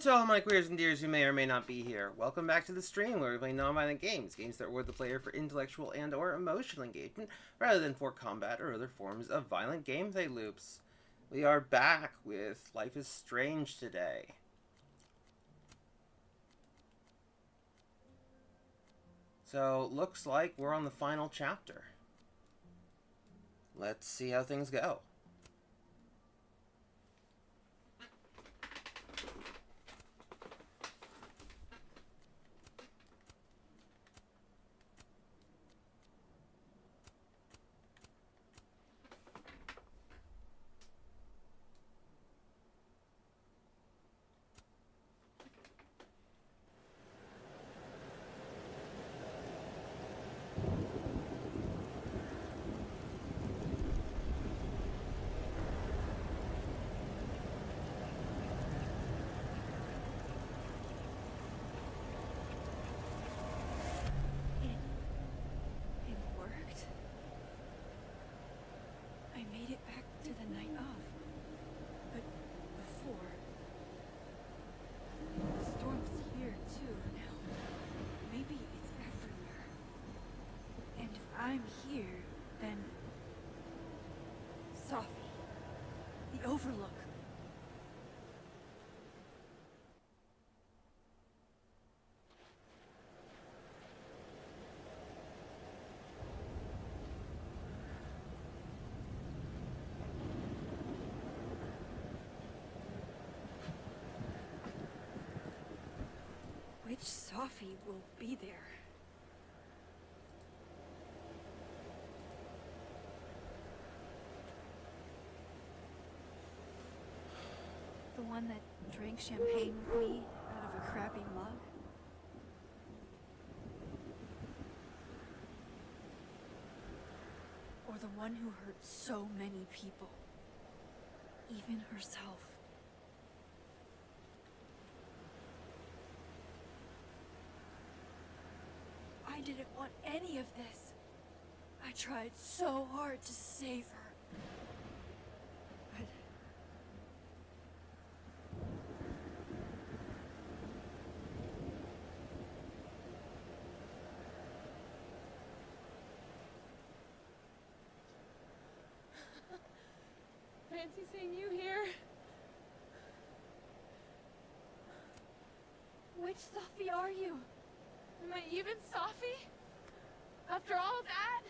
to all my queers and dears who may or may not be here. Welcome back to the stream where we play non-violent games that reward the player for intellectual and or emotional engagement rather than for combat or other forms of violent gameplay loops. We are back with Life is Strange today. So, looks like we're on the final chapter. Let's see how things go. I'm here, then... Safi. The Overlook. Which Safi will be there? The one that drank champagne with me out of a crappy mug? Or the one who hurt so many people? Even herself. I didn't want any of this. I tried so hard to save her. Fancy seeing you here. Which Safi are you? Am I even Safi? After all that?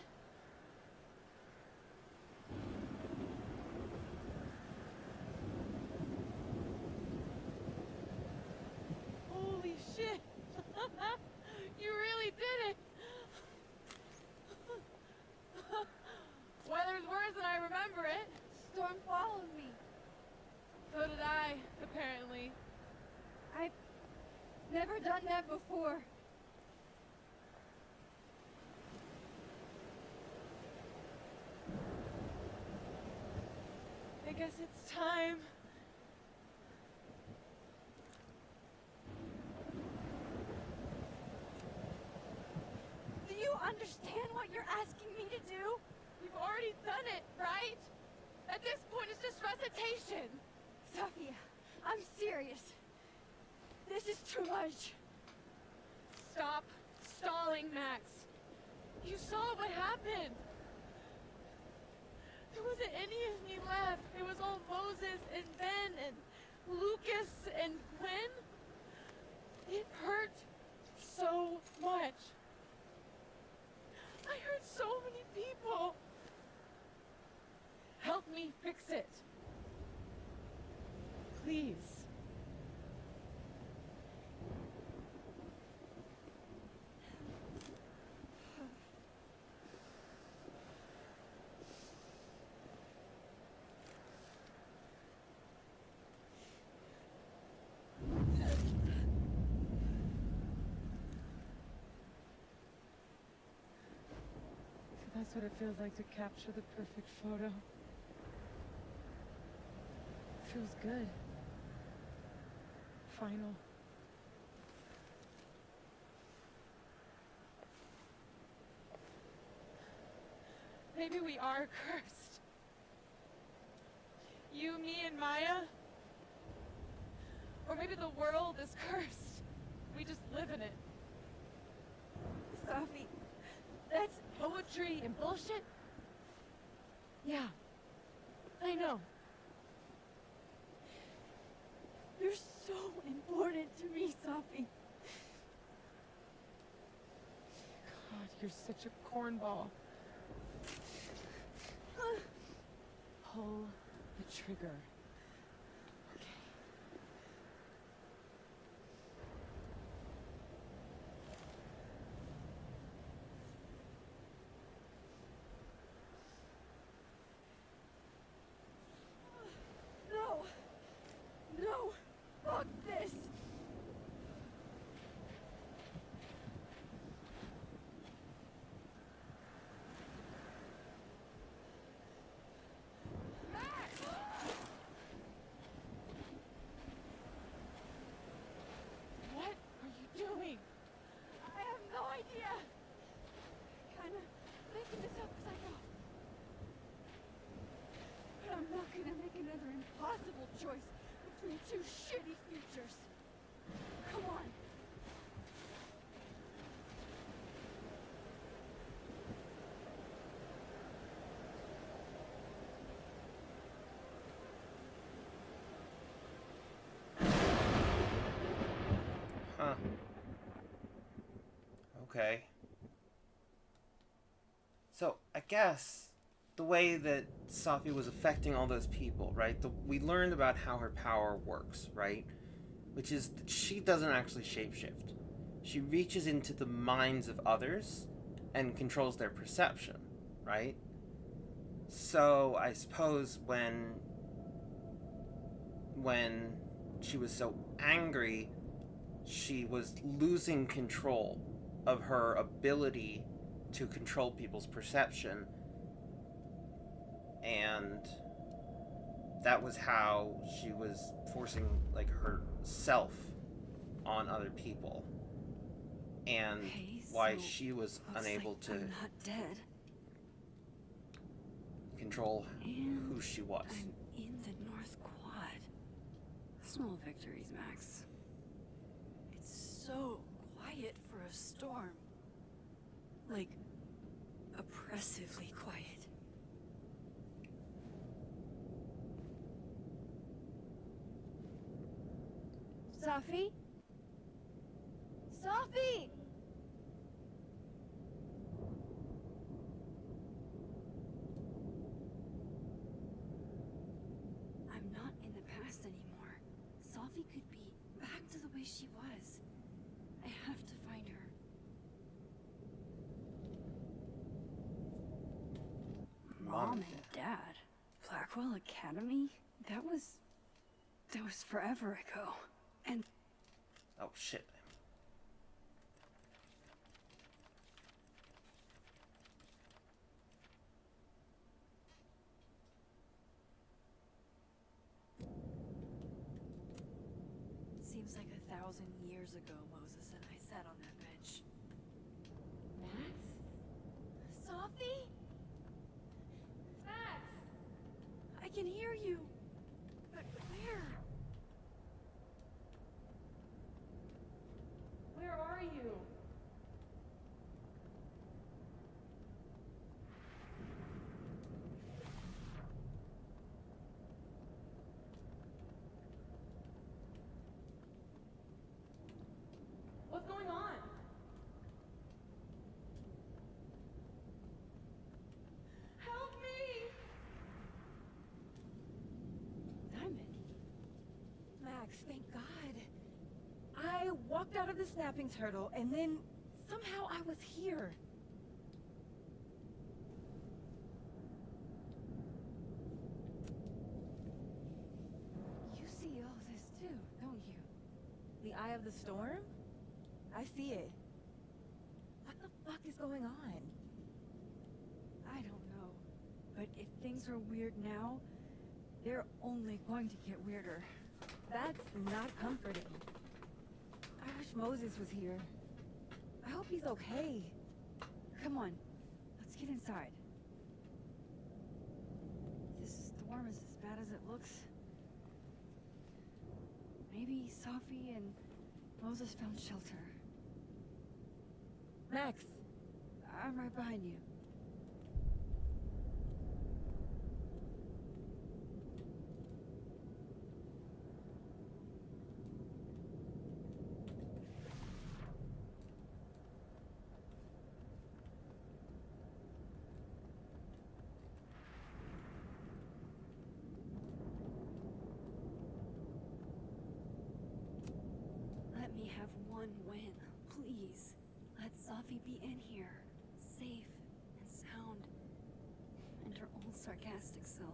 Holy shit! You really did it! Weather's worse than I remember it. Storm followed me. So did I, apparently. I've never done that before. I guess it's time. Do you understand what you're asking me to do? You've already done it, right? At this point, it's just recitation. Sophia, I'm serious. This is too much. Stop stalling, Max. You saw what happened. There wasn't any of me left. It was all Moses and Ben and Lucas and Gwen. It hurt so much. I hurt so many people. Help me fix it. Please. So that's what it feels like to capture the perfect photo. Feels good. Final. Maybe we are cursed. You, me, and Maya. Or maybe the world is cursed. We just live in it. Safi, That's poetry and bullshit? Yeah. I know. you're so important to me, Safi. God, you're such a cornball. Pull the trigger. Okay. No. No. Fuck this. What are you doing? I have no idea. Kinda making this up as I go. But I'm not gonna make another impossible choice between two shitty futures. Come on. Huh. Okay. So, I guess the way that Safi was affecting all those people, right? We learned about how her power works, right? Which is that she doesn't actually shapeshift. She reaches into the minds of others and controls their perception, right? So, I suppose when she was so angry, she was losing control of her ability to control people's perception, and that was how she was forcing like herself on other people, and Okay, why so she was looks unable like to I'm not dead. control And who she was. I'm in the North Quad. Small victories, Max. It's so quiet for a storm. Like, oppressively quiet. Safi? Safi! I'm not in the past anymore. Safi could be back to the way she was. I have to find her. Mom and Dad? Blackwell Academy? That was forever ago. And Oh shit. seems like 1,000 years ago Moses and I sat on that bench. Max? Safi? Max! I can hear you. But where? Where are you? What's going on? Help me! Diamond. Max, thank God. I walked out of the snapping turtle, and then somehow I was here. You see all this too, don't you? The eye of the storm? I see it. What the fuck is going on? I don't know. But if things are weird now, they're only going to get weirder. That's not comforting. I wish Moses was here. I hope he's okay. Come on, let's get inside. This storm is as bad as it looks. Maybe Safi and Moses found shelter. Max! I'm right behind you. Let me have one win, please. Let Safi be in here, safe and sound, and her old sarcastic self.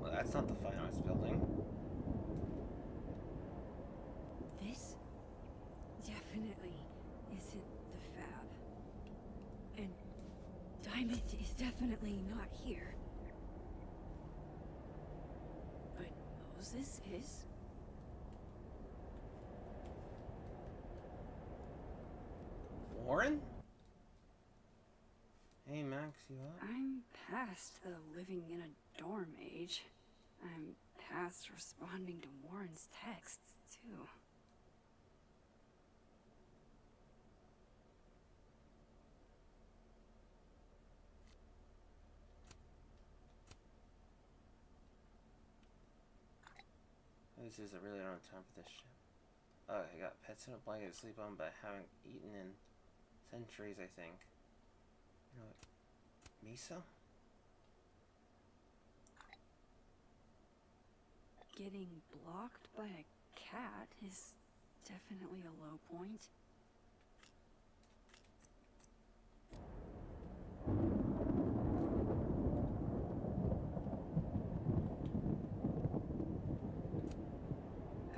Well, that's not the fine arts building. This definitely isn't the Fab. And Diamond is definitely not here. But Moses is? Warren? Hey, Max, you up? I'm past the living in a dorm age. I'm past responding to Warren's texts, too. This is I really don't have time for this shit. Oh, I got pets in a blanket to sleep on, but I haven't eaten in centuries, I think. You know what? Miso? Getting blocked by a cat is definitely a low point.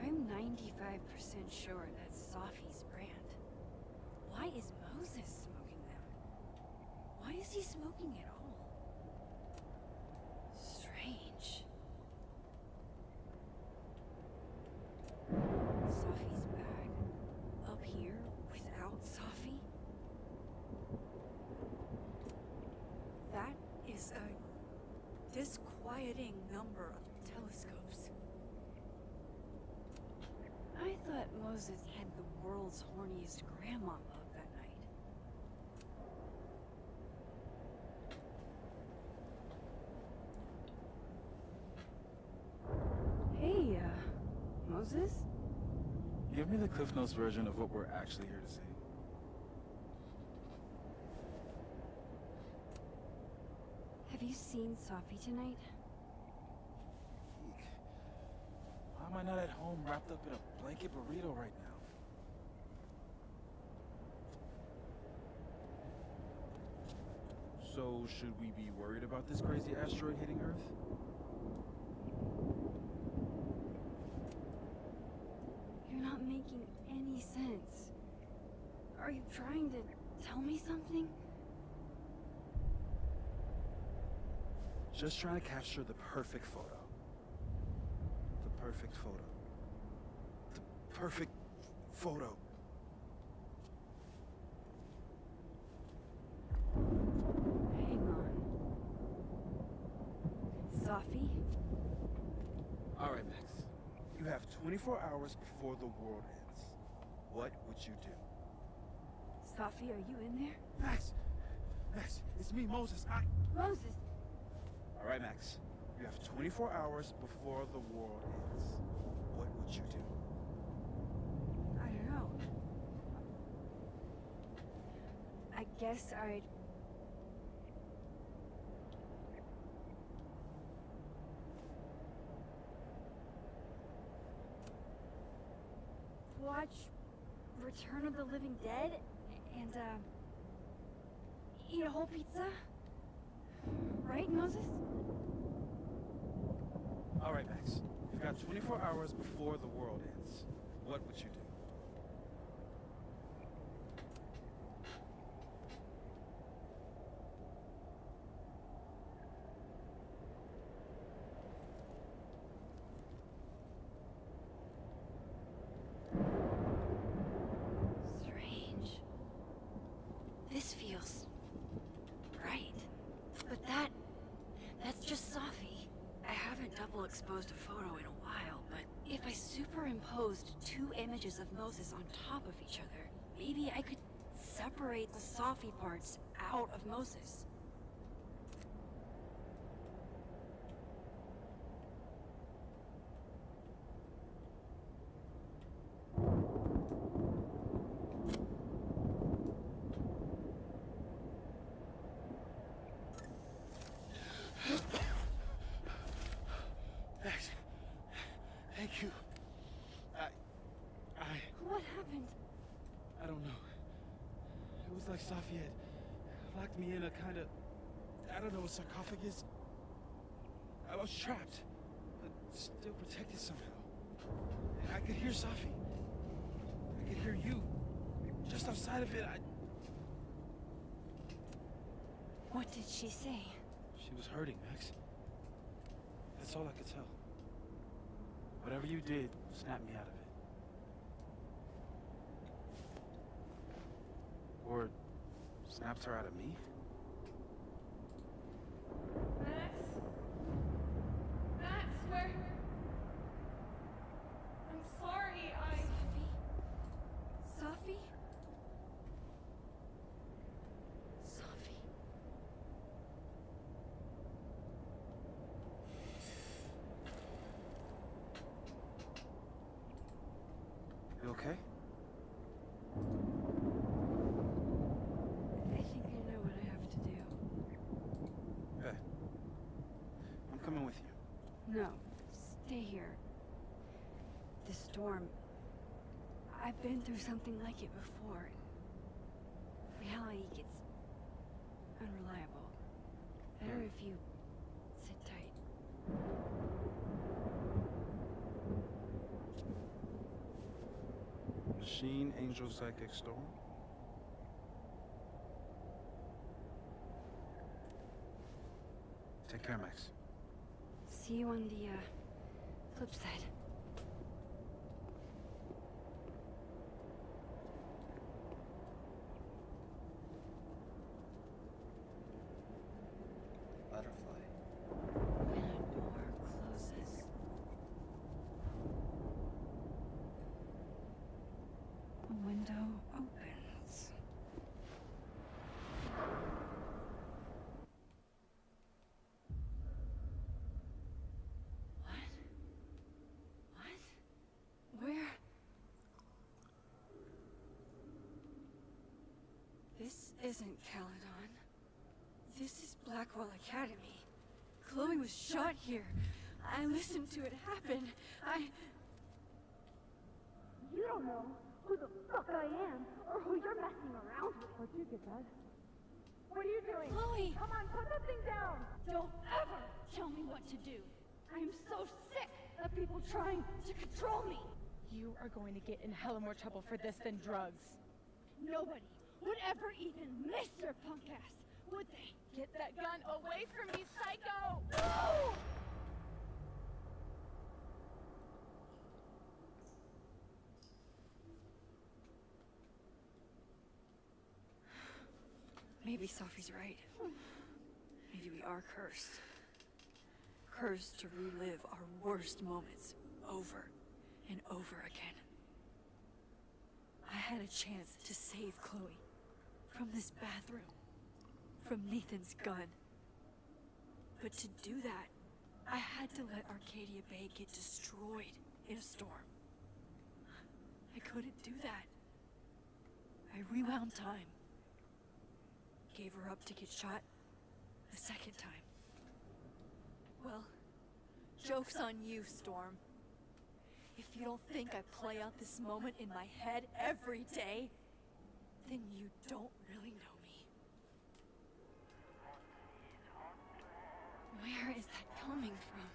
I'm 95% sure that's Safi's brand. Why is Moses smoking them? Why is he smoking at all? Strange. Safi's bag. Up here without Safi? That is a disquieting number of telescopes. I thought Moses had the world's horniest grandma up that night. Hey, Moses? Give me the Cliff Notes version of what we're actually here to see. Have you seen Safi tonight? Eek. Why am I not at home wrapped up in a blanket burrito right now? So, should we be worried about this crazy asteroid hitting Earth? You're not making any sense. Are you trying to tell me something? Just trying to capture the perfect photo. The perfect photo. The perfect photo. Hang on. Safi? All right, Max. You have 24 hours before the world ends. What would you do? Safi, are you in there? Max! Max, it's me, Moses. Moses! All right, Max. You have 24 hours before the world ends. What would you do? I don't know. I guess I'd... watch Return of the Living Dead and, eat a whole pizza? Right, Moses? All right, Max. You've got 24 hours before the world ends. What would you do? Strange. superimposed two images of Moses on top of each other, maybe I could separate the Safi parts out of Moses. Max, thank you. What happened? I don't know. It was like Safi had locked me in a kind of, I don't know, a sarcophagus. I was trapped, but still protected somehow. And I could hear Safi. I could hear you. Just outside of it, What did she say? She was hurting, Max. That's all I could tell. Whatever you did snapped me out of it. Or snapped her out of me? Max? Max, where? I'm sorry, Safi? Safi? Safi? You okay? I think I know what I have to do. Okay. I'm coming with you. No, stay here. The storm. I've been through something like it before. Reality gets unreliable. Better if you sit tight. Machine, Angel, Psychic, Storm. Take care, Max. See you on the, flip side. Butterfly. When a door closes, a window opens. What? Where? This isn't Caledon. This is Blackwell Academy. Chloe was shot here. I listened to it happen. You don't know who the fuck I am, or who you're messing around with. Where'd you get that? What are you doing? Chloe! Come on, put that thing down! Don't ever tell me what to do. I'm so sick of people trying to control me. You are going to get in hella more trouble for this than drugs. Nobody would ever even miss your punk ass, would they? Get that gun away from me, psycho! No! Maybe Safi's right. Maybe we are cursed. Cursed to relive our worst moments over and over again. I had a chance to save Chloe from this bathroom, from Nathan's gun. But to do that, I had to let Arcadia Bay get destroyed in a storm. I couldn't do that. I rewound time. Gave her up to get shot a second time. Well, joke's on you, Storm. If you don't think I play out this moment in my head every day, then you don't really know me. Where is that coming from?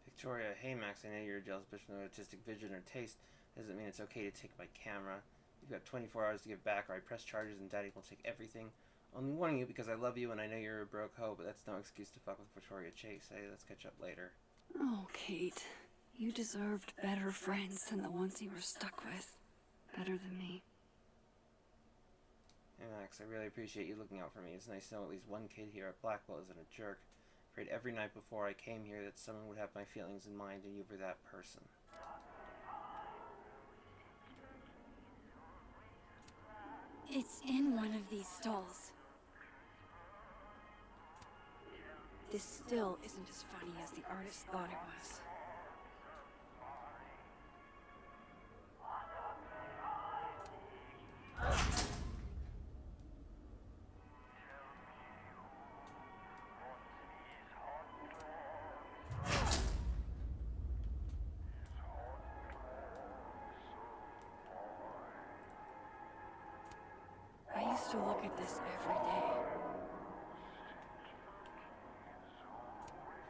Victoria, hey Max, I know you're a jealous bitch with no artistic vision or taste. Doesn't mean it's okay to take my camera. You've got 24 hours to give back or I press charges and Daddy will take everything. Only warning you because I love you and I know you're a broke hoe, but that's no excuse to fuck with Victoria Chase. Hey, let's catch up later. Oh, Kate. You deserved better friends than the ones you were stuck with. Better than me. Hey Max, I really appreciate you looking out for me. It's nice to know at least one kid here at Blackwell isn't a jerk. Prayed every night before I came here that someone would have my feelings in mind and you were that person. It's in one of these stalls. This still isn't as funny as the artist thought it was. I used to look at this every day.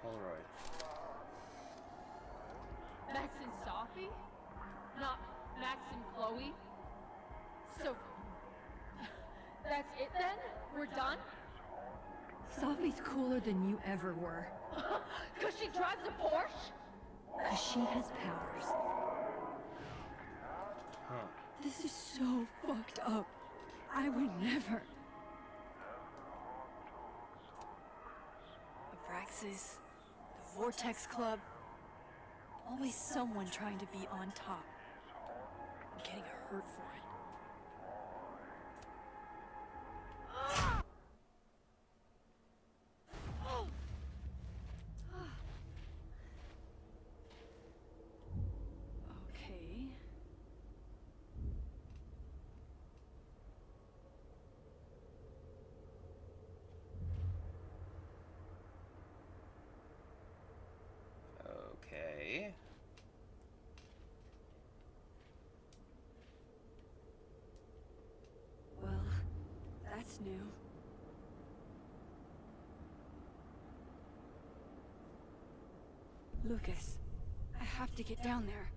Polaroid. Max and Sophie? Not Max and Chloe? So, that's it then? We're done? Sophie's cooler than you ever were. Cause she drives a Porsche? Cause she has powers. Huh. This is so fucked up. I would never. Abraxas, the Vortex Club. Always someone trying to be on top. And getting hurt for it. Okay. Okay. Well, that's new. Lucas, I have to get down there.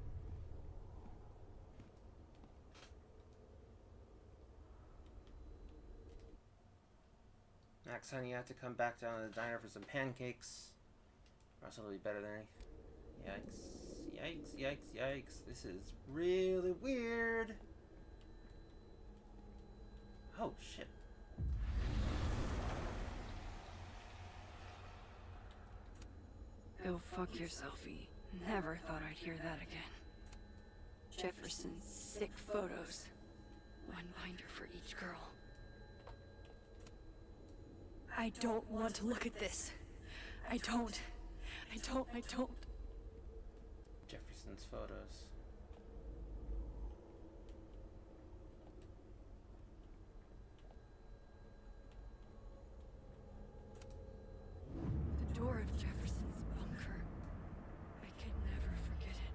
Max, honey, you have to come back down to the diner for some pancakes. Or else it'll be better than anything. Yikes. Yikes, yikes, yikes. This is really weird. Oh, shit. Go fuck yourselfie. Never thought I'd hear that again. Jefferson's sick photos. One binder for each girl. I don't want to look at this. I don't. Jefferson's photos. The door of Jefferson's bunker. I can never forget it.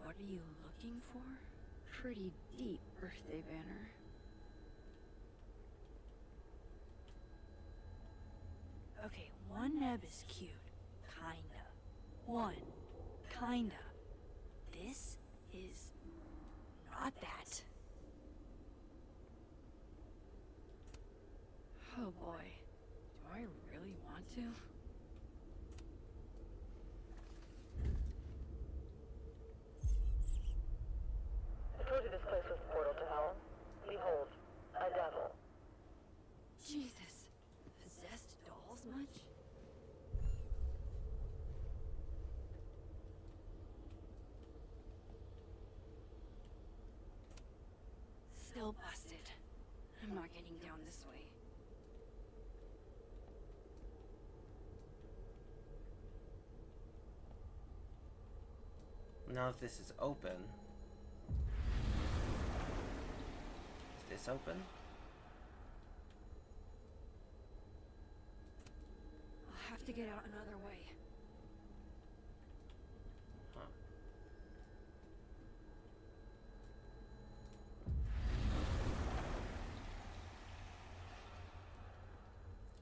What are you looking for? Pretty deep birthday banner. Okay, one neb is cute. Kinda. One. Kinda. This is not that. Oh boy. Do I really want to? I told you this place was the portal to hell. Behold, a devil. Jesus. Possessed dolls much? Still busted. I'm not getting down this way. Now if this is open. Is this open? I'll have to get out another way. Huh.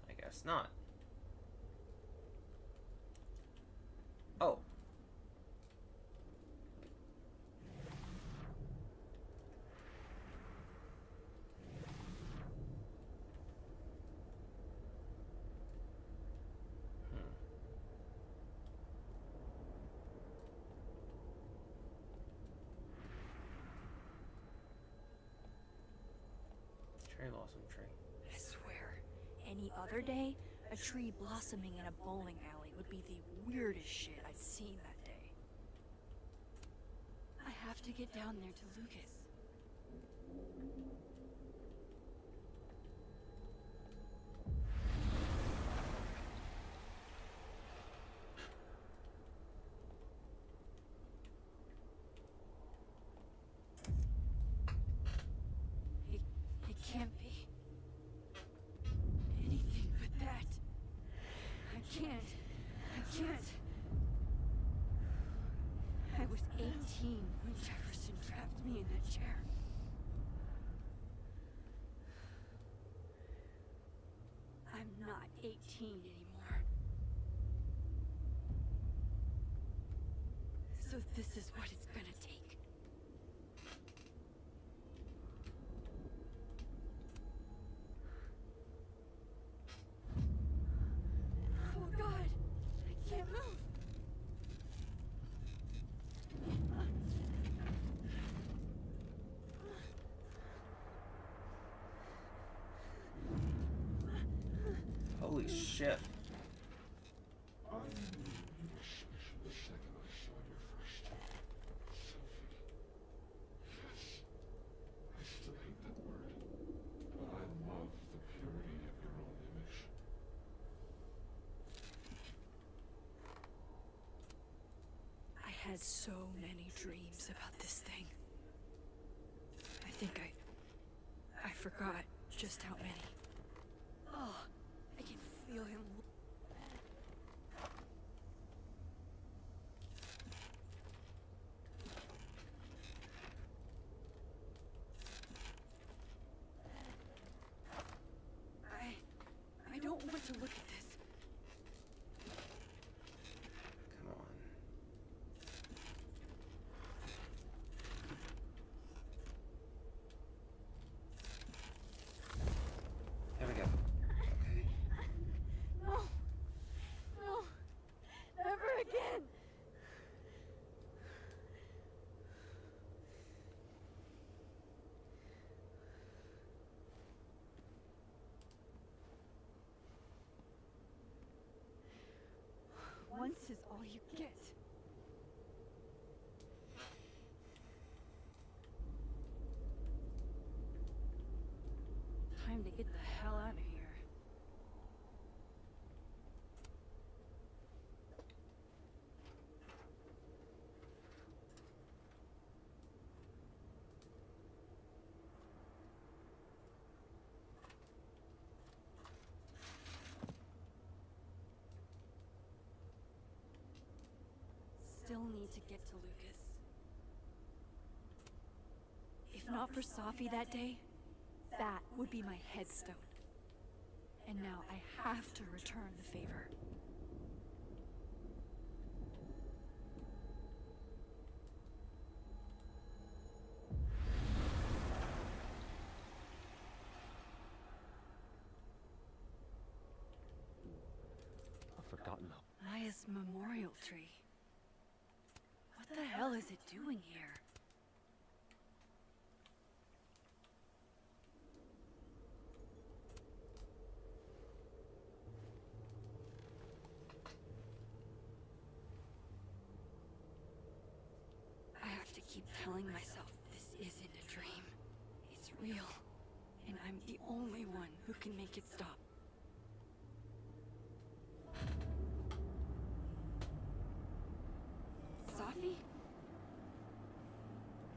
I guess not. Oh. blossom tree. I swear, any other day, a tree blossoming in a bowling alley would be the weirdest shit I'd seen that day. I have to get down there to Lucas. It can't be anything but that. I can't. I was 18 when Jefferson trapped me in that chair. I'm not 18 anymore. So this is what it's gonna take. Oh God, I can't move. Holy shit. I knew you were special the second I saw your first. Sophie. Yes. I still hate that word. But I love the purity of your own image. I had so many dreams about this thing. I think I forgot just how many. Oh, I can feel him. I don't want to look at this. Come on. There we go. Okay. No. No. Never again. Once is all you get. Time to get the hell out of here. Still need to get to Lucas. If not for Safi that day, that would be my headstone. And now I have to return the favor. I've forgotten. Maya's memorial tree. What the hell is it doing here? I have to keep telling myself this isn't a dream. It's real. And I'm the only one who can make it stop. Safi?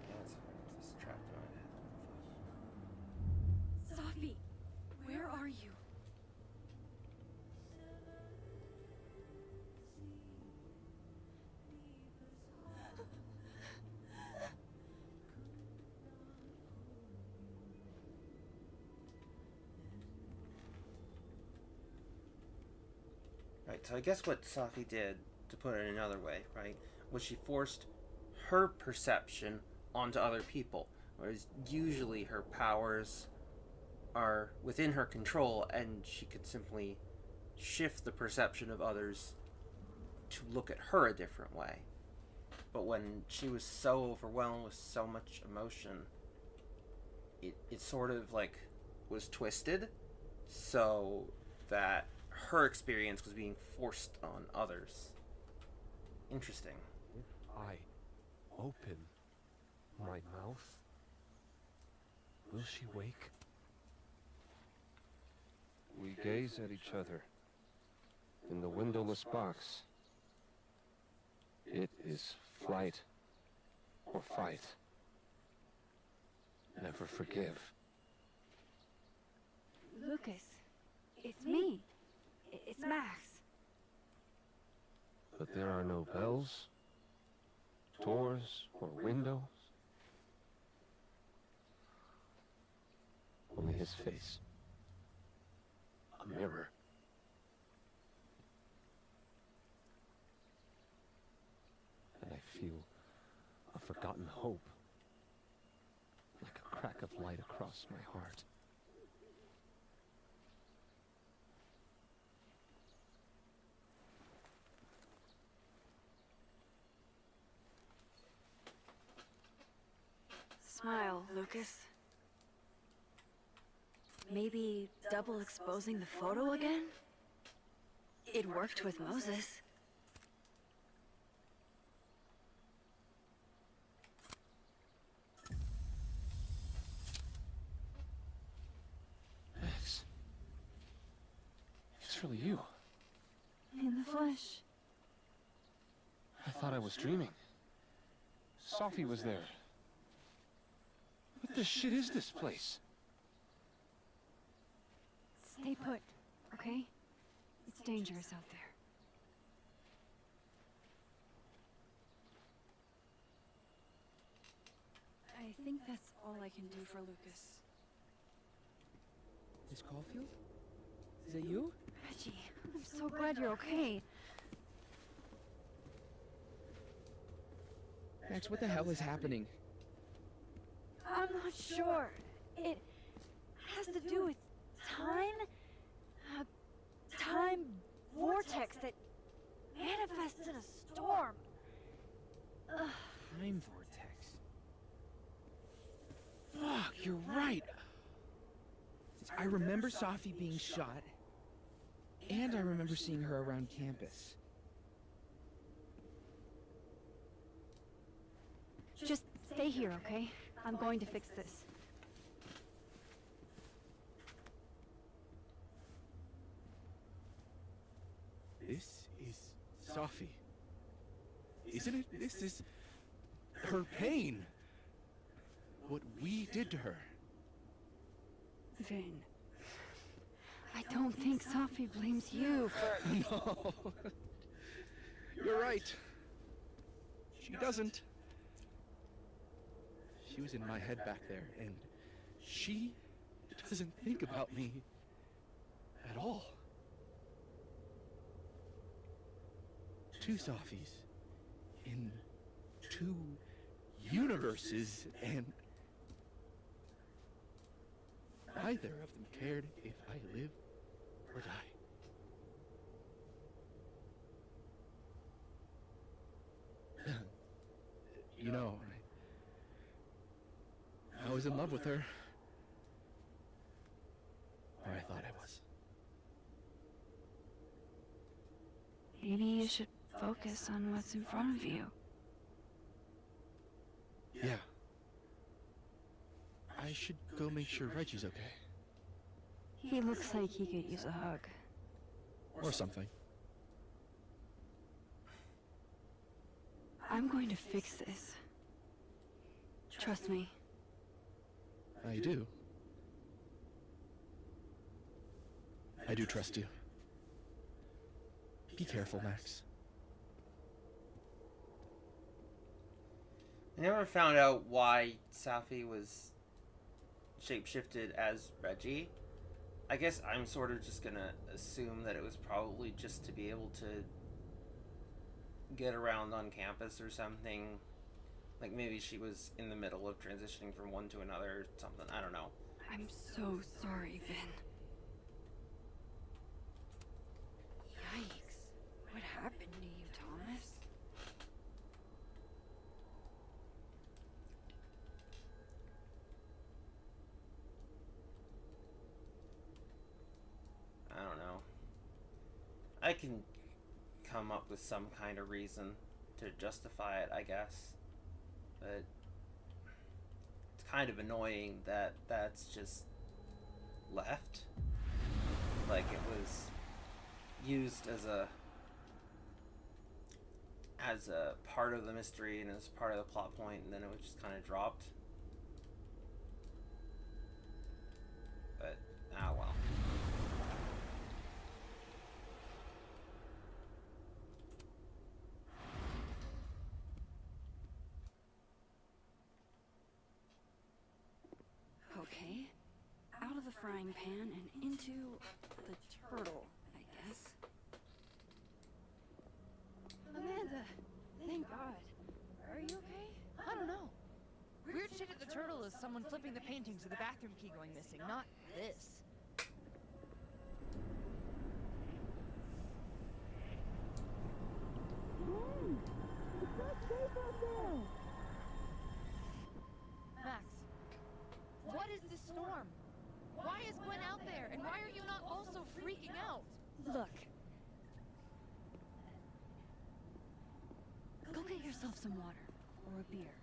Yeah, it's trapped in my head. Safi, where are you? Right, so I guess what Safi did, to put it another way, right, was she forced her perception onto other people, whereas usually her powers are within her control and she could simply shift the perception of others to look at her a different way. But when she was so overwhelmed with so much emotion, it sort of like was twisted so that her experience was being forced on others. Interesting. If I open my mouth, will she wake? We gaze at each other in the windowless box. It is flight or fight. Never forgive. Lucas, it's me. It's Max. But there are no bells, doors, or windows. Only his face. A mirror. And I feel a forgotten hope, like a crack of light across my heart. Smile, Lucas. Maybe double exposing the photo again? It worked with Moses. Max. It's really you. In the flesh. I thought I was dreaming. Sophie was there. What the shit is this place? Stay put, okay? It's dangerous out there. I think that's all I can do for Lucas. Miss Caulfield? Is that you? Reggie, I'm so glad you're okay. Max, what the hell is happening? I'm not sure. It has to do with time? A time vortex that manifests in a storm. Ugh. Time vortex. Fuck, you're right. I remember Sophie being shot, and I remember seeing her around campus. Just stay here, okay? I'm going to fix this. This is Sophie. Isn't it? This is her pain. What we did to her. Vin, I don't think Sophie blames you for... No. You're right. She doesn't. She was in my head back there, and she doesn't think about me at all. Two Sophies in two universes, and neither of them cared if I live or die. You know, I was in love with her. Or I thought I was. Maybe you should focus on what's in front of you. Yeah. I should go make sure Reggie's okay. He looks like he could use a hug. Or something. I'm going to fix this. Trust me. I do. I do trust you. Be careful, Max. I never found out why Safi was shapeshifted as Reggie. I guess I'm sort of just gonna assume that it was probably just to be able to get around on campus or something. Like maybe she was in the middle of transitioning from one to another or something. I don't know. I'm so sorry, Vin. Yikes. What happened to you, Thomas? I can come up with some kind of reason to justify it, I guess. But it's kind of annoying that that's just left. Like it was used as a part of the mystery and as part of the plot point, and then it was just kind of dropped. But well. Okay. Out of the frying pan and into the turtle, I guess. Amanda, thank God. Are you okay? I don't know. Weird shit at the turtle is someone flipping the paintings or the bathroom key going missing, not this. Max, what is this storm? Why is Gwen out there, and why are you not also freaking out? Look. Go get yourself some water or a beer.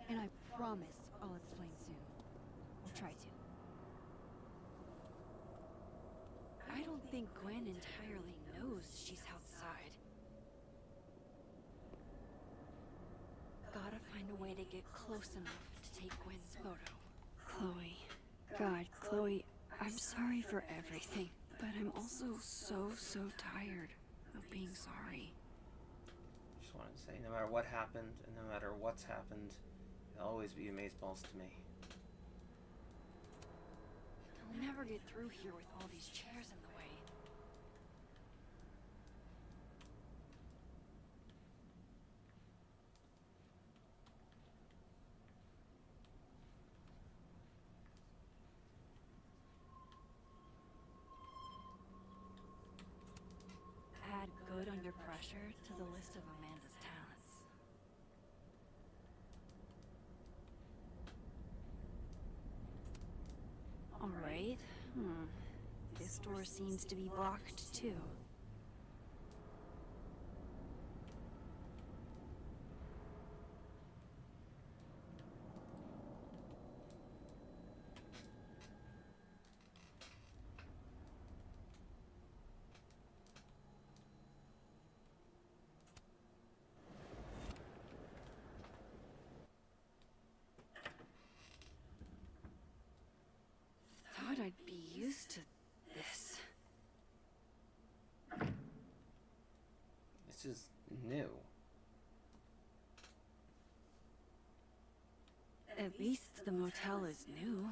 And I promise I'll explain soon. I'll try to. I don't think Gwen entirely knows she's outside. Gotta find a way to get close enough to take Gwen's photo. Chloe. God, Chloe, I'm sorry for everything. But I'm also so tired of being sorry. Just wanted to say, no matter what happened, and no matter what's happened, you'll always be amazeballs to me. They'll never get through here with all these chairs in the way. Add good under pressure to the list of Amanda's talents. Alright. This door seems to be blocked too. Thought I'd be used to this. This is new. At least the motel is new.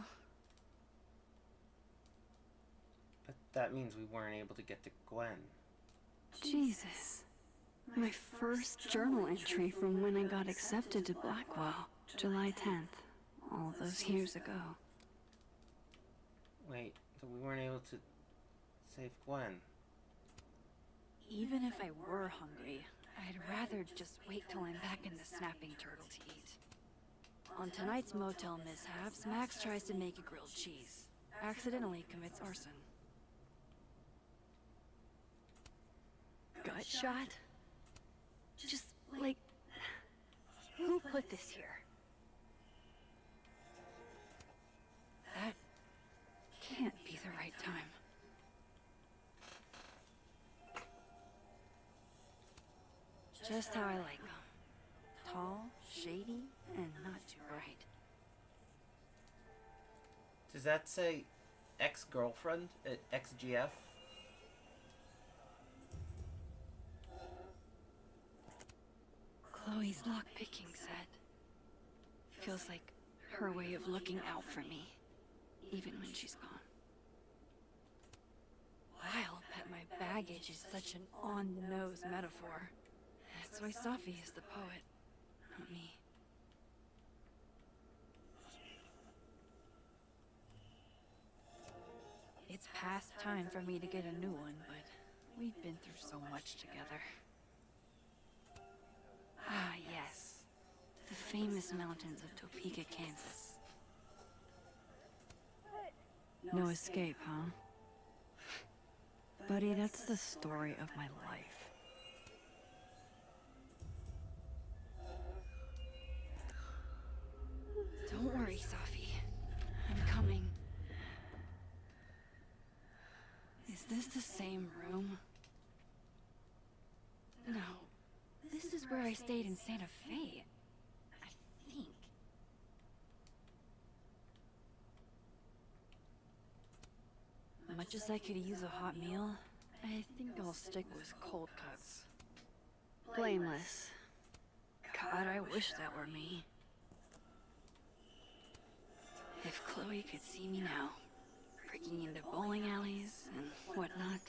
But that means we weren't able to get to Gwen. Jesus. My first journal entry from when I got accepted to Blackwell. July 10th. All those years ago. Wait, so we weren't able to save Gwen. Even if I were hungry, I'd rather just wait till I'm back in the snapping turtle to eat. On tonight's motel mishaps, Max tries to make a grilled cheese. Accidentally commits arson. Gut shot? Just, like... Who put this here? That can't be the right time. Just how I like them. Tall, shady, and not too bright. Does that say ex-girlfriend at XGF? Chloe's lockpicking set. Feels like her way of looking out for me, even when she's gone. I'll bet my baggage is such an on-the-nose metaphor. That's why Safi is the poet, not me. It's past time for me to get a new one, but we've been through so much together. Ah, yes. The famous mountains of Topeka, Kansas. No escape, huh? Buddy, that's the story of my life. Don't worry, Safi. I'm coming. Is this the same room? No. This is where I stayed in Santa Fe. I think. Much as I could use a hot meal, I think I'll stick with cold cuts. Blameless. God, I wish that were me. If Chloe could see me now, breaking into bowling alleys and whatnot.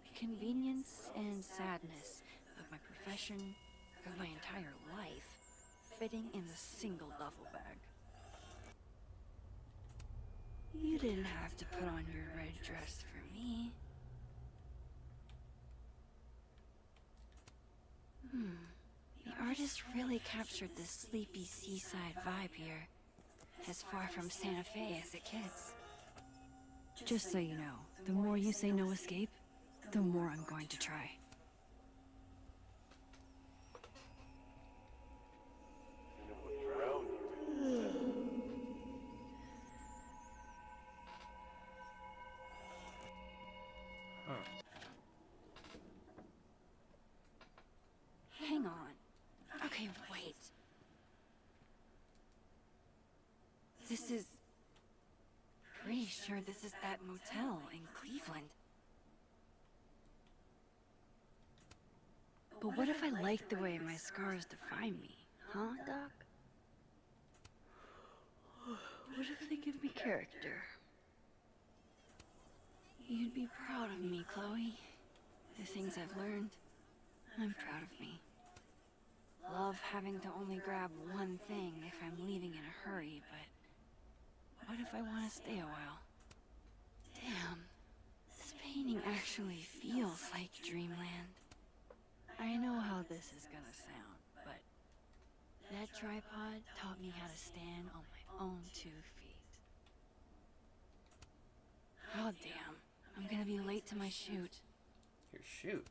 The convenience and sadness of my profession, of my entire life, fitting in a single duffel bag. You didn't have to put on your red dress for me. The artist really captured this sleepy seaside vibe here. As far from Santa Fe as it gets. Just so you know, the more you say no escape, the more I'm going to try. Hang on. Okay, wait. This is... Pretty sure this is that motel in Cleveland. But what if I like the way my scars define me? Huh, Doc? What if they give me character? You'd be proud of me, Chloe. The things I've learned, I'm proud of me. Love having to only grab one thing if I'm leaving in a hurry, but what if I want to stay a while? Damn, this painting actually feels like dreamland. I know how this is gonna sound, but that tripod taught me how to stand on my own 2 feet. Oh damn, I'm gonna be late to my shoot. Your shoot?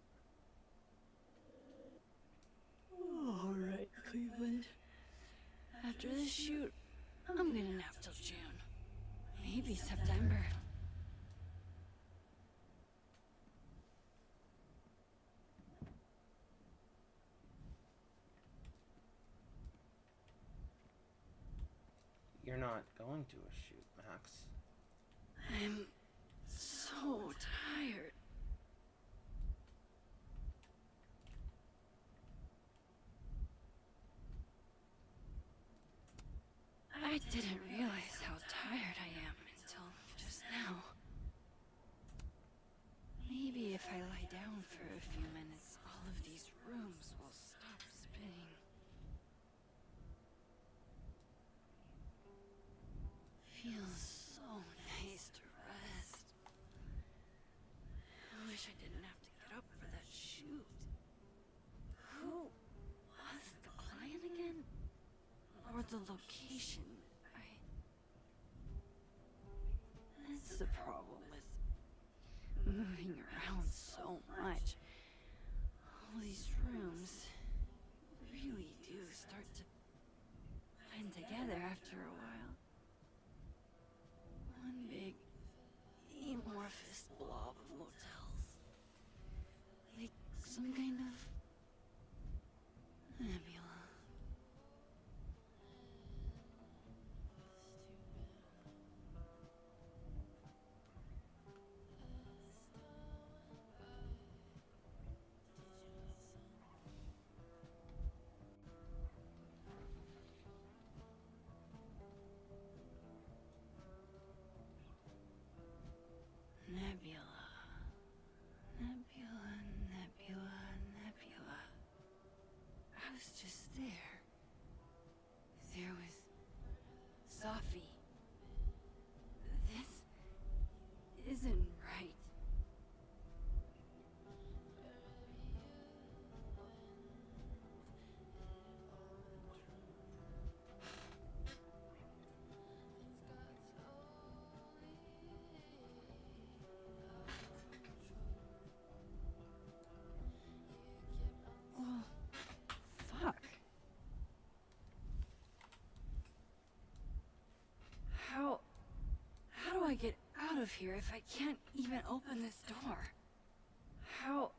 Alright, Cleveland. After this shoot, I'm gonna nap till June. Maybe September. You're not going to a shoot, Max. I'm so tired. I didn't realize how tired I am until just now. Maybe if I lie down for a few minutes, all of these rooms will stop spinning. Feels so nice to rest. I wish I didn't have to get up for that shoot. Who was the client again? Or the location? That's the problem with moving around so much. All these rooms really do start to blend together after a while. One big amorphous blob of motels. Like some kind of nebula. I get out of here if I can't even open this door? How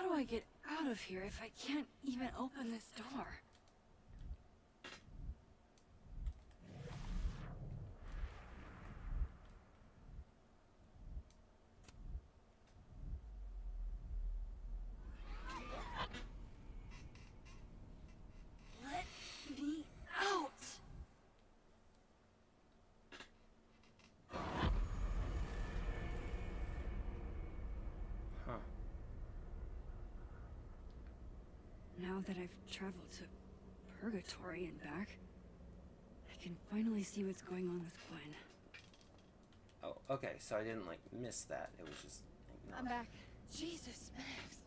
do I get out of here if I can't even open this door? Let me out! Huh. Now that I've traveled to Purgatory and back, I can finally see what's going on with Gwen. Oh, okay, so I didn't, like, miss that. It was just... I'm back. Jesus, Max.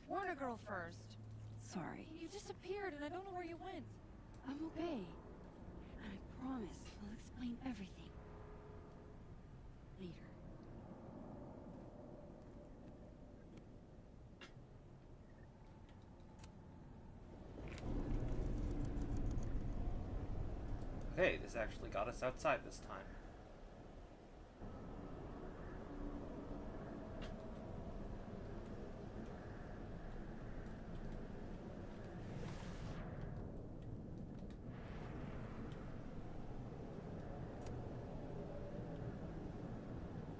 Warn a girl first. Sorry. You disappeared and I don't know where you went. I'm okay. And I promise I'll explain everything. Later. Okay, this actually got us outside this time.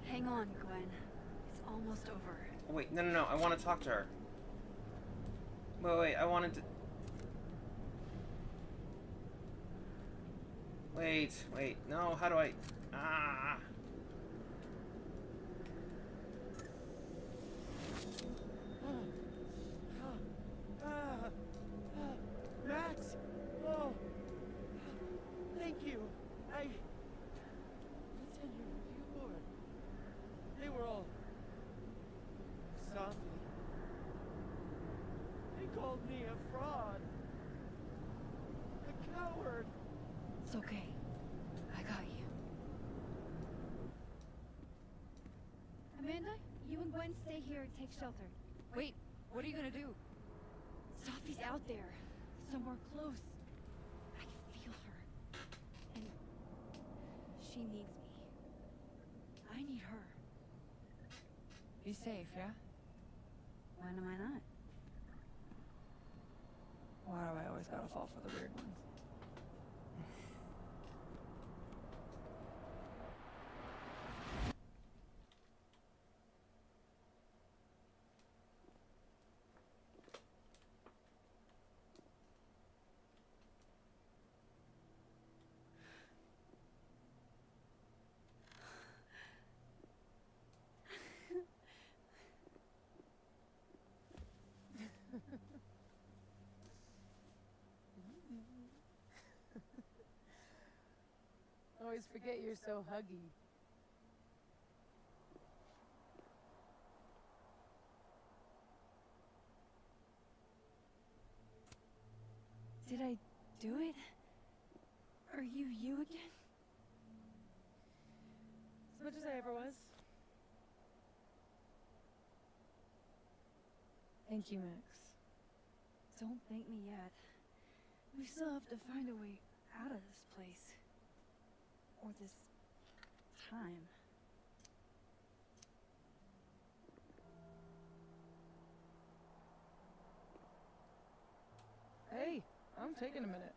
Hang on, Gwen. It's almost over. Wait, no, I want to talk to her. Wait, I wanted to... Wait, no, how do I... Ah! Max! Oh! Thank you. I... Continue with you, Lord. They were all... Sophie. They called me a fraud. A coward. It's okay. I got you. Amanda, you and Gwen stay here and take shelter. Wait, what are you gonna do? Sophie's out there. Somewhere close. I can feel her. And she needs me. I need her. Be safe, yeah? When am I not? Why do I always gotta fall for the weird ones? Always forget you're so huggy. Did I do it? Are you again? As much as I ever was. Thank you, Max. Don't thank me yet. We still have to find a way out of this place. Or this time. Hey, I'm taking a minute.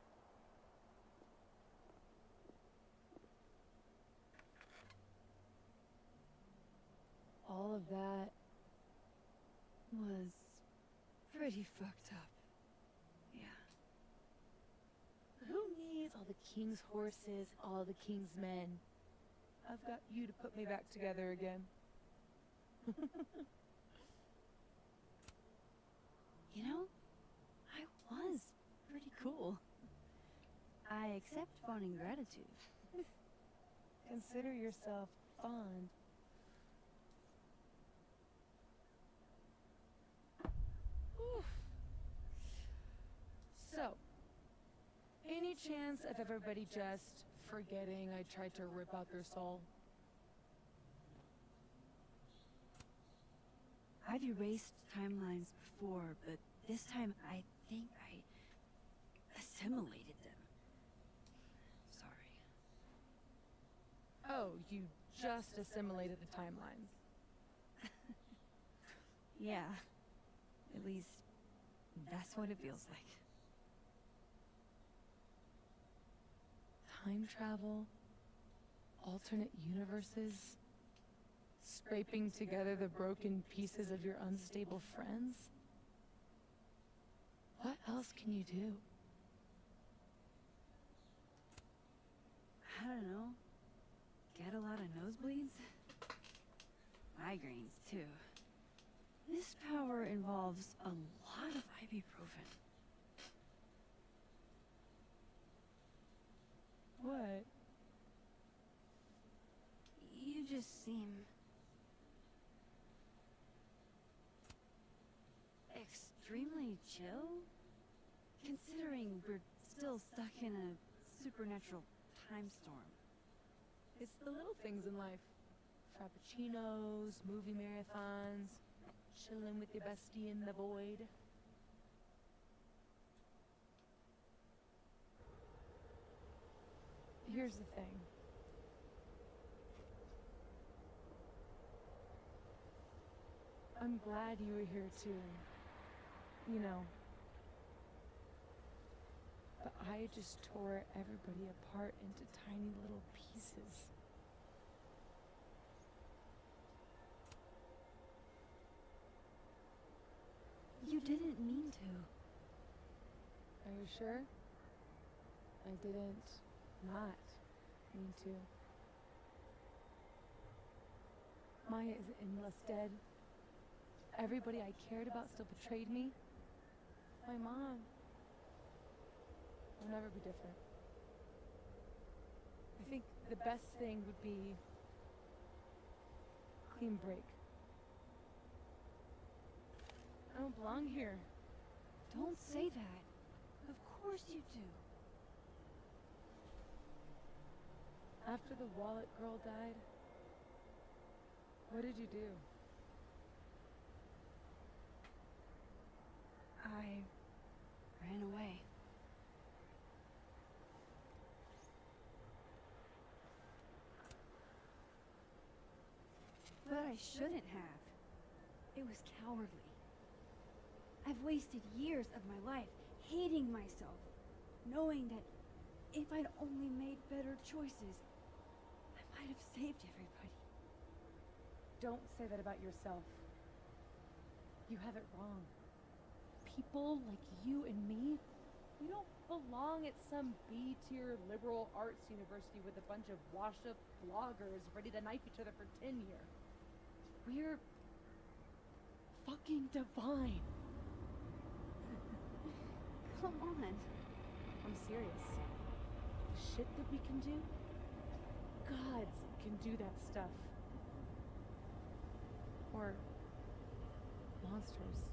All of that was pretty fucked up. Yeah. Who needs all the king's horses, all the king's men? I've got you to put me back together again. You know, I was pretty cool. I accept fond and gratitude. Consider yourself fond. Oof. So, any chance of everybody just forgetting I tried to rip out their soul? I've erased timelines before, but this time I think I assimilated them. Sorry. Oh, you just assimilated the timelines. Yeah. At least, that's what it feels like. Time travel, alternate universes, scraping together the broken pieces of your unstable friends. What else can you do? I don't know. Get a lot of nosebleeds? Migraines, too. This power involves a lot of ibuprofen. What? You just seem... extremely chill? Considering we're still stuck in a supernatural time storm. It's the little things in life. Frappuccinos, movie marathons, chilling with your bestie in the void. Here's the thing. I'm glad you were here too. You know. But I just tore everybody apart into tiny little pieces. You didn't mean to. Are you sure? I didn't not mean to. Maya is in less dead. Everybody I cared about still betrayed me. My mom will never be different. I think the best thing would be a clean break. I don't belong here. Don't say that. Of course you do. After the wallet girl died, what did you do? I ran away. But I shouldn't have. It was cowardly. I've wasted years of my life hating myself, knowing that if I'd only made better choices, I might have saved everybody. Don't say that about yourself. You have it wrong. People like you and me, we don't belong at some B-tier liberal arts university with a bunch of washed-up bloggers ready to knife each other for tenure. We're fucking divine. Come on. I'm serious. The shit that we can do, gods can do that stuff. Or monsters.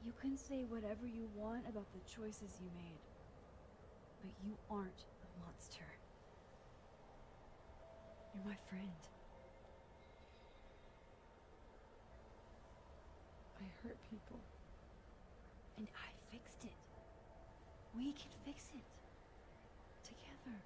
You can say whatever you want about the choices you made, but you aren't a monster. You're my friend. I hurt people. And I fixed it. We can fix it. Together.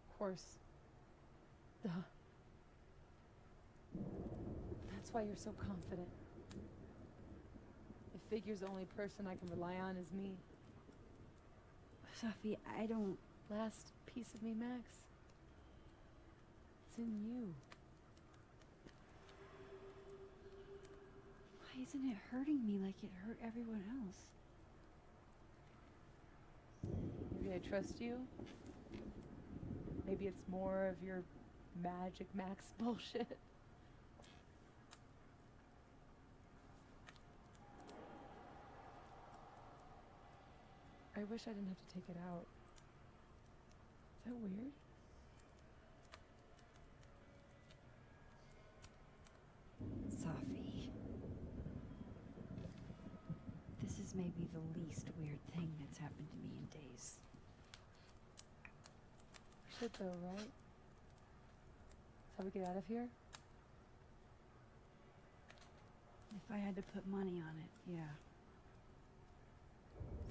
Of course. Duh. That's why you're so confident. It figures the only person I can rely on is me. Sophie, I don't... Last piece of me, Max. It's in you. Why isn't it hurting me like it hurt everyone else? Maybe I trust you. Maybe it's more of your Magic Max bullshit. I wish I didn't have to take it out. Is that weird? Sophie. This is maybe the least weird thing that's happened to me in days. shit though, right? That's how we get out of here? If I had to put money on it, yeah.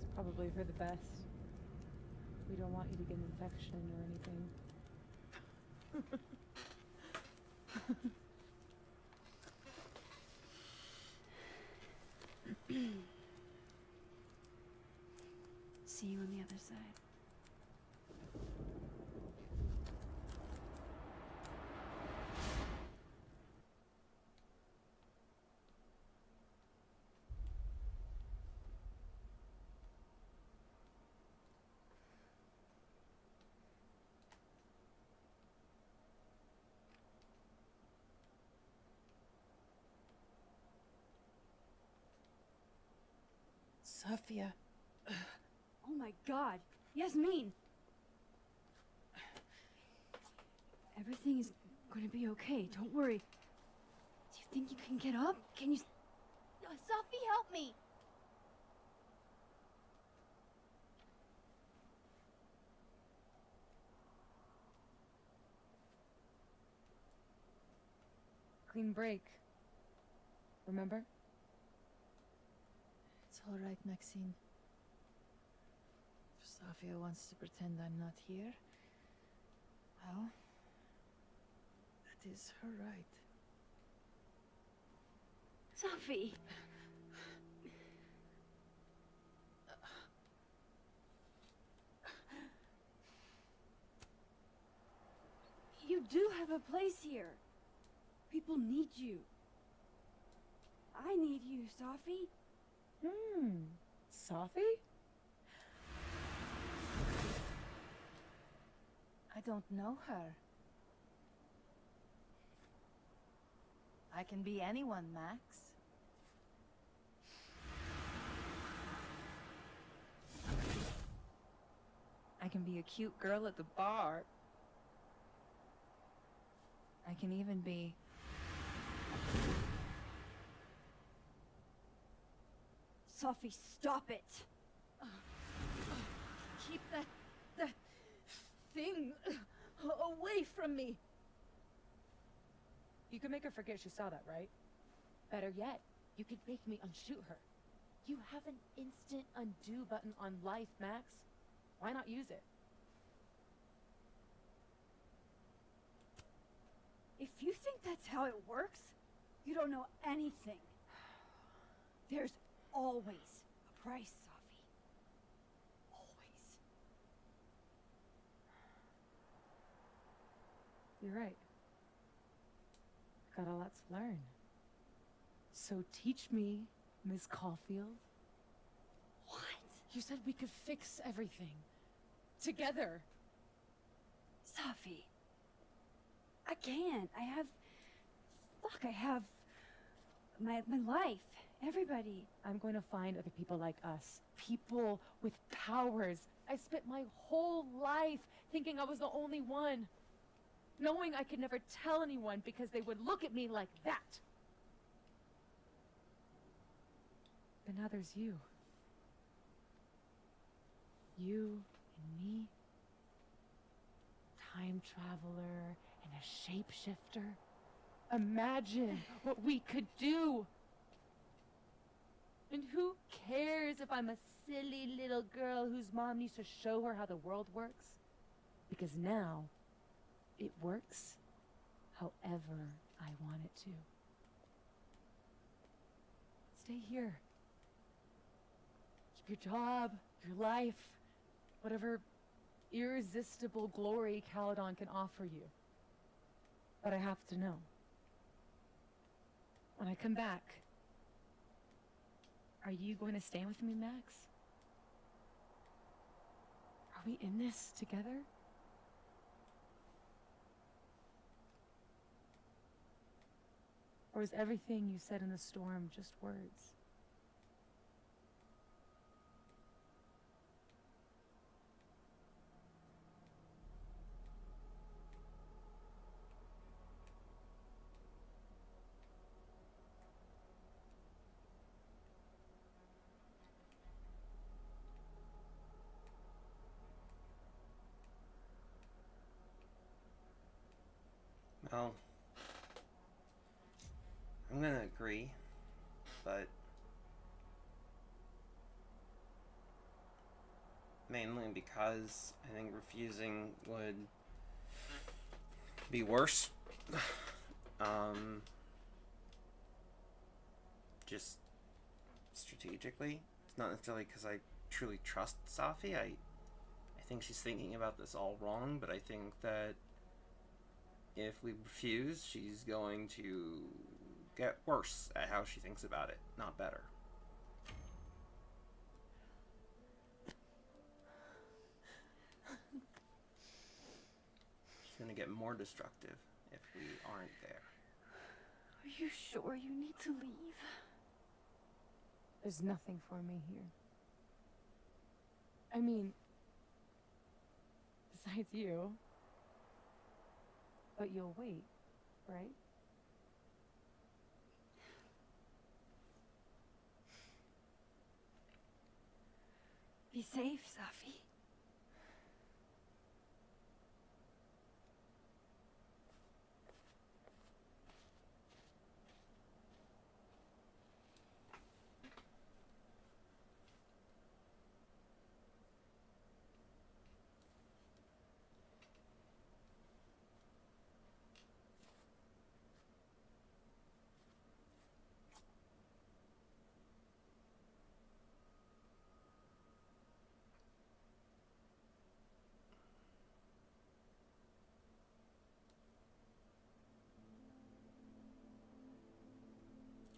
It's probably for the best. We don't want you to get an infection or anything. See you on the other side. Sophia. Oh my god, Yasmin! Everything is gonna be okay, don't worry. Do you think you can get up? Can you... Sophie, help me! Clean break. Remember? It's all right, Maxine. If Safia wants to pretend I'm not here, well, that is her right. Sophie! You do have a place here. People need you. I need you, Sophie. Sophie? I don't know her. I can be anyone, Max. I can be a cute girl at the bar. I can even be... Sophie, stop it! Keep that thing away from me. You could make her forget she saw that, right? Better yet, you could make me unshoot her. You have an instant undo button on life, Max. Why not use it? If you think that's how it works, you don't know anything. There's always a price, Sophie. Always. You're right. Got a lot to learn. So teach me, Miss Caulfield. What? You said we could fix everything. Together. Sophie. I can't. I have my life. Everybody. I'm going to find other people like us. People with powers. I spent my whole life thinking I was the only one. Knowing I could never tell anyone because they would look at me like that. But now there's you. You and me. Time traveler and a shapeshifter. Imagine what we could do. And who cares if I'm a silly little girl whose mom needs to show her how the world works? Because now, it works however I want it to. Stay here. Keep your job, your life, whatever irresistible glory Caledon can offer you. But I have to know. When I come back, are you going to stay with me, Max? Are we in this together? Or is everything you said in the storm just words? Well, I'm gonna agree, but mainly because I think refusing would be worse. Just strategically. It's not necessarily because I truly trust Safi. I think she's thinking about this all wrong, but I think that if we refuse, she's going to get worse at how she thinks about it, not better. She's going to get more destructive if we aren't there. Are you sure you need to leave? There's nothing for me here. I mean, besides you. But you'll wait, right? Be safe, Safi.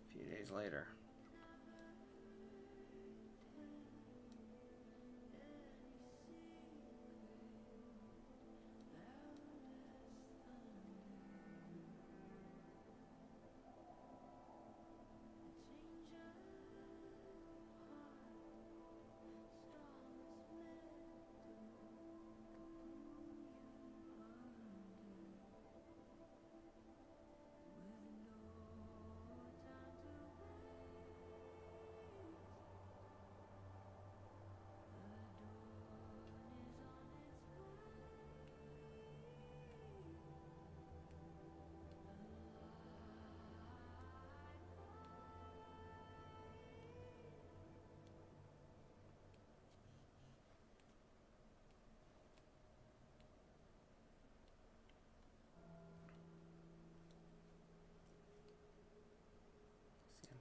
A few days later.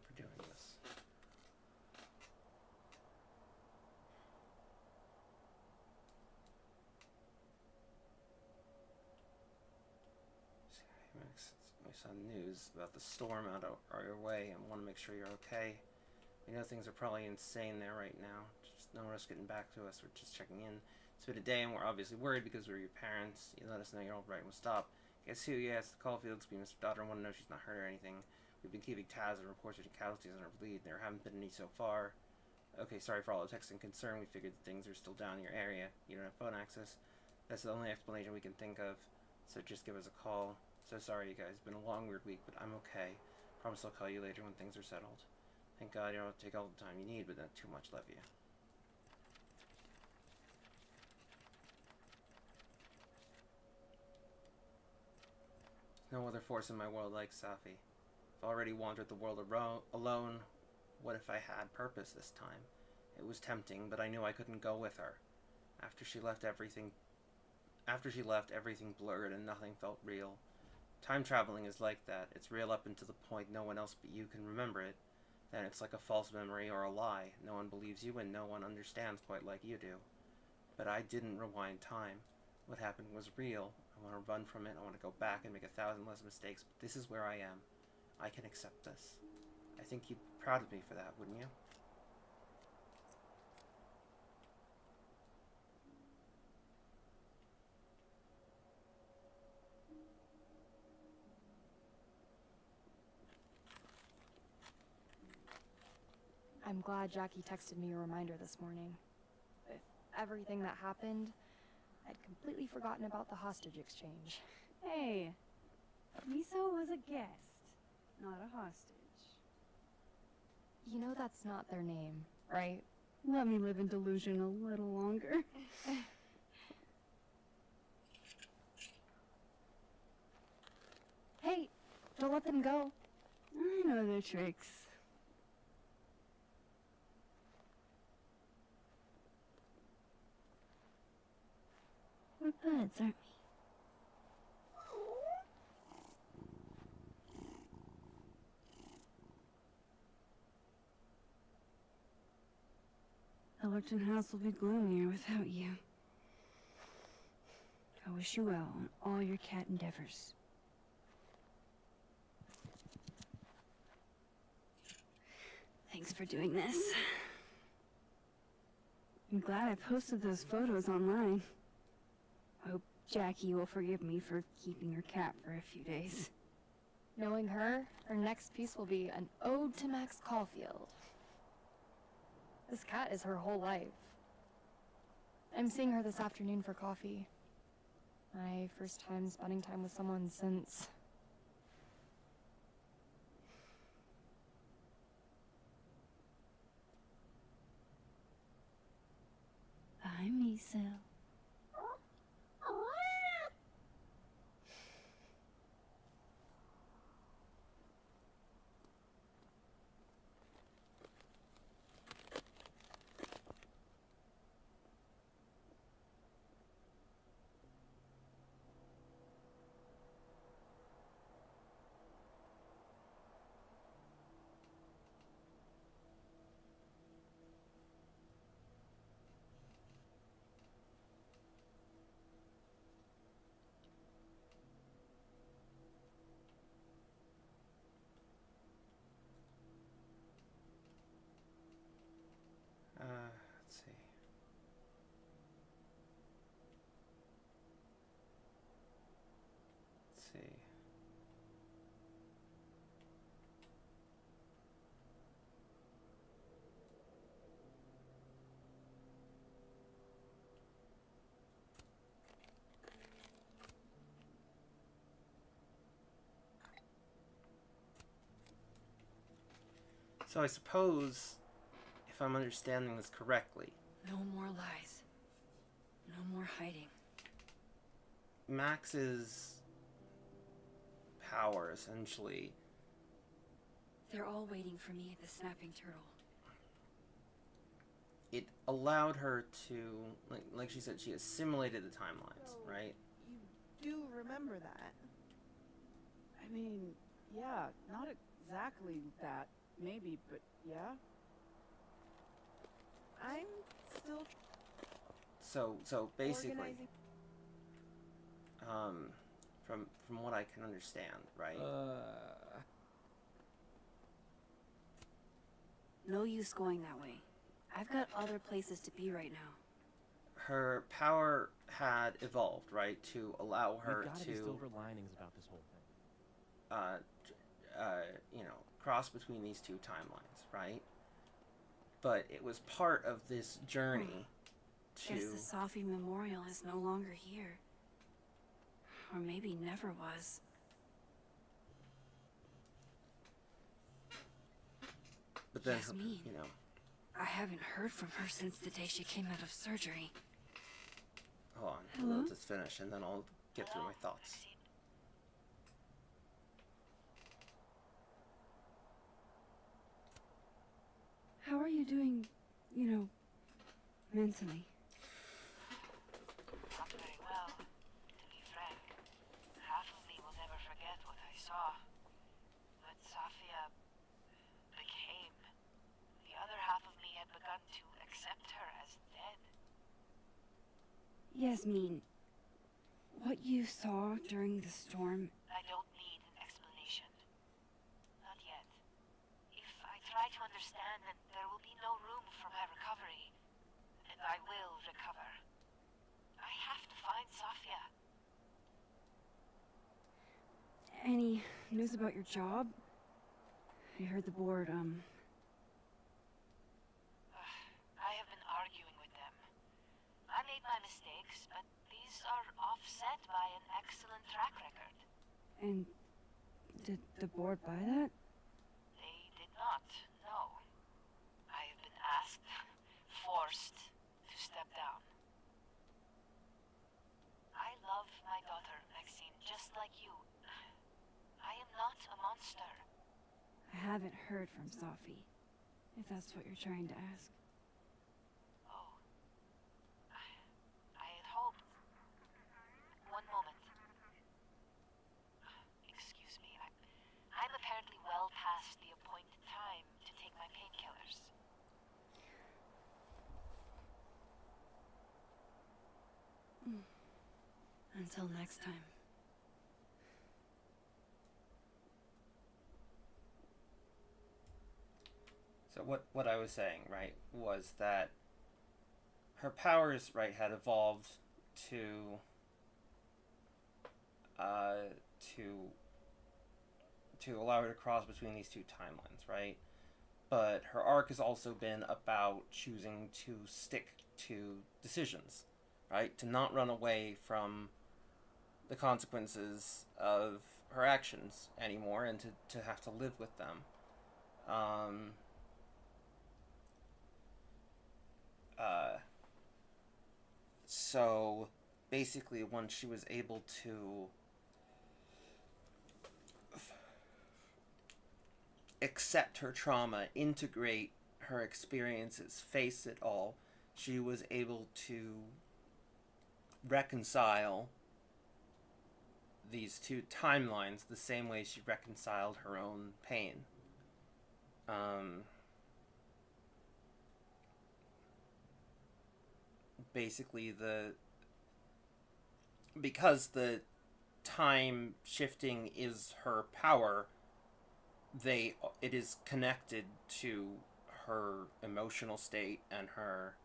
For doing this. We saw news about the storm out of our way and want to make sure you're okay. We know things are probably insane there right now. Just no one else getting back to us. We're just checking in. It's been a day and we're obviously worried because we're your parents. You let us know you're all right and we'll stop. Guess who? Yes, the Caulfields, be Mr. Daughter. Want to know she's not hurt or anything. We've been keeping tabs on reports of casualties on our bleed. There haven't been any so far. Okay, sorry for all the texts and concern. We figured that things are still down in your area. You don't have phone access. That's the only explanation we can think of. So just give us a call. So sorry, you guys. It's been a long, weird week, but I'm okay. Promise I'll call you later when things are settled. Thank God you don't take all the time you need, but not too much. Love you. No other force in my world like Safi. I've already wandered the world alone. What if I had purpose this time? It was tempting, but I knew I couldn't go with her. After she left, everything blurred and nothing felt real. Time traveling is like that. It's real up until the point no one else but you can remember it. Then it's like a false memory or a lie. No one believes you and no one understands quite like you do. But I didn't rewind time. What happened was real. I want to run from it. I want to go back and make 1,000 less mistakes. But this is where I am. I can accept this. I think you'd be proud of me for that, wouldn't you? I'm glad Jackie texted me a reminder this morning. With everything that happened, I'd completely forgotten about the hostage exchange. Hey, Miso was a guest, not a hostage. You know that's not their name, right? Let me live in delusion a little longer. Hey, don't let them go. I know their tricks. We're buds, aren't we? Ellerton House will be gloomier without you. I wish you well on all your cat endeavors. Thanks for doing this. I'm glad I posted those photos online. I hope Jackie will forgive me for keeping her cat for a few days. Knowing her next piece will be an ode to Max Caulfield. This cat is her whole life. I'm seeing her this afternoon for coffee. My first time spending time with someone since... Bye, Miso. Let's see. Let's see. So I suppose, if I'm understanding this correctly, No more lies. No more hiding. Max's power, essentially, They're all waiting for me at the Snapping Turtle. it allowed her to, like she said, she assimilated the timelines, So, right? You do remember that? I mean, yeah, not exactly that, maybe, but yeah. I'm still So basically, organizing. from what I can understand, right? No use going that way. I've got other places to be right now. Her power had evolved, right, to allow her We've gotta to be silver linings about this whole thing. cross between these two timelines, right? But it was part of this journey to. Guess the Safi Memorial is no longer here. Or maybe never was. But then, Yasmin. I haven't heard from her since the day she came out of surgery. hold on, Hello? let's just finish, and then I'll get through my thoughts. How are you doing, mentally? Not very well, to be frank. Half of me will never forget what I saw. What Safia became. The other half of me had begun to accept her as dead. Yasmin, what you saw during the storm, I don't need an explanation. Not yet. If I try to understand, then there will be no room for my recovery. And I will recover. I have to find Safia. any news about your job? I heard the board, I have been arguing with them. I made my mistakes, but these are offset by an excellent track record. and did the board buy that? They did not, no. I have been asked, forced to step down. I love my daughter, Maxine, just like you. not a monster. I haven't heard from Safi, if that's what you're trying to ask. Oh. I had hoped. One moment. Excuse me. I'm apparently well past the appointed time to take my painkillers. Until next time. So what I was saying, right, was that her powers, right, had evolved to allow her to cross between these two timelines, right? But her arc has also been about choosing to stick to decisions, right? To not run away from the consequences of her actions anymore, and to have to live with them. So basically, once she was able to accept her trauma, integrate her experiences, face it all, she was able to reconcile these two timelines the same way she reconciled her own pain. Basically, because the time shifting is her power, it is connected to her emotional state and her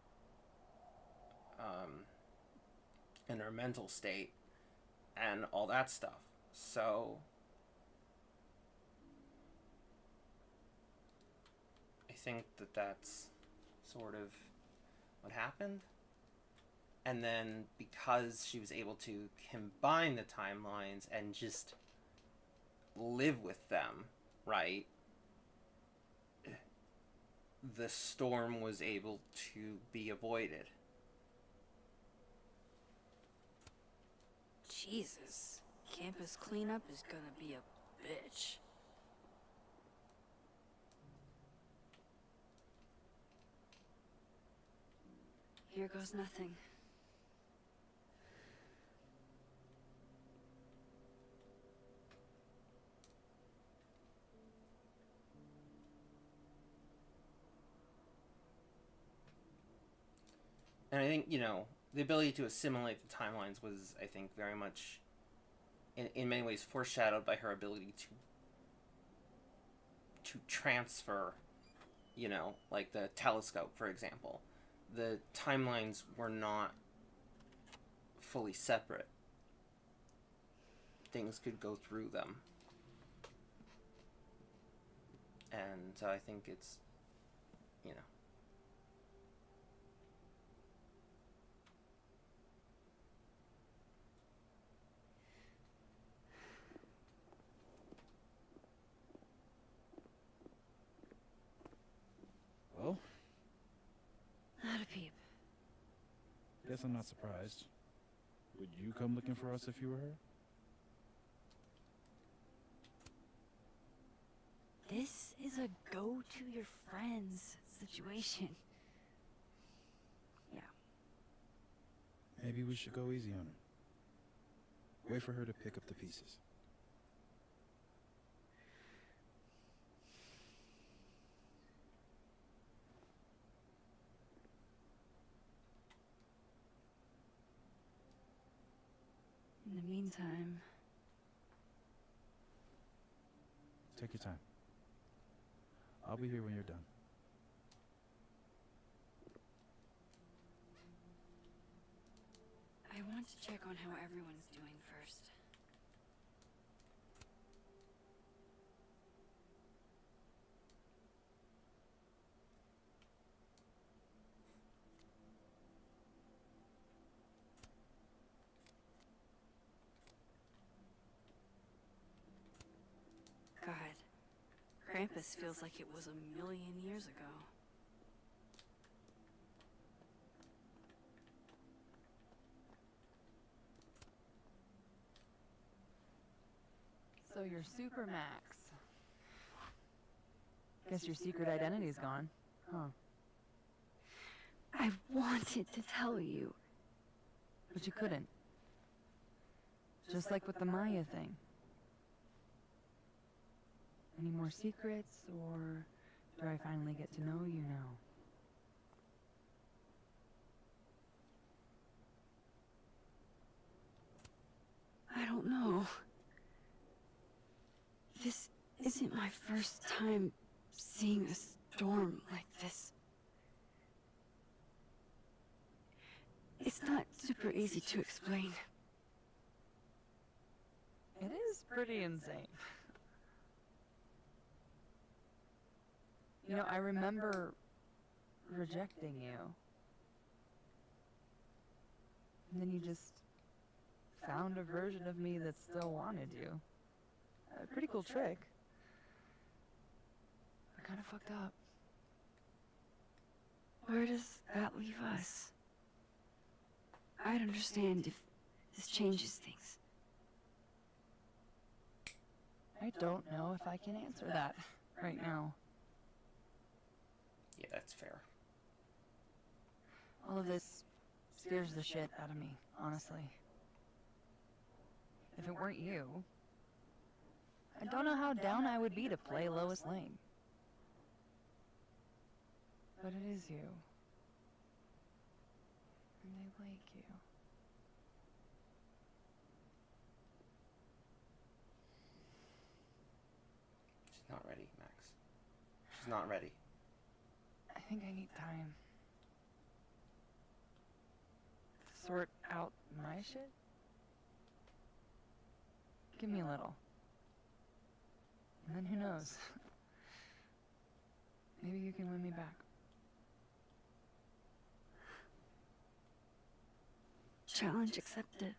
mental state and all that stuff. So I think that's sort of what happened. And then because she was able to combine the timelines and just live with them, right, the storm was able to be avoided. Jesus, campus cleanup is gonna be a bitch. Here goes nothing. And I think, the ability to assimilate the timelines was, I think, very much, in many ways, foreshadowed by her ability to transfer, like the telescope, for example. The timelines were not fully separate. Things could go through them. And so I think it's, Well, Not a peep. guess I'm not surprised. Would you come looking for us if you were her? This is a go to your friends situation. Yeah. Maybe we should go easy on her. Wait for her to pick up the pieces. In the meantime, Take your time. I'll be here when you're done. I want to check on how everyone's doing first. God, Krampus feels like it was a million years ago. So you're Super Max. Guess your secret identity's gone, huh? I wanted to tell you. But you couldn't. Just like with the Maya thing. Any more secrets, or do I finally get to know you now? I don't know. This isn't my first time seeing a storm like this. It's not super easy to explain. It is pretty insane. You know, I remember rejecting you. And then you just found a version of me that still wanted you. A pretty cool trick. I kind of fucked up. Where does that leave us? I'd understand if this changes things. I don't know if I can answer that right now. Yeah, that's fair. All of this scares the shit out of me, honestly. If it weren't you, I don't know how down I would be to play Lois Lane. But it is you. And I like you. She's not ready, Max. She's not ready. I think I need time. To sort out my shit? Give me a little. And then who knows? Maybe you can win me back. Challenge accepted.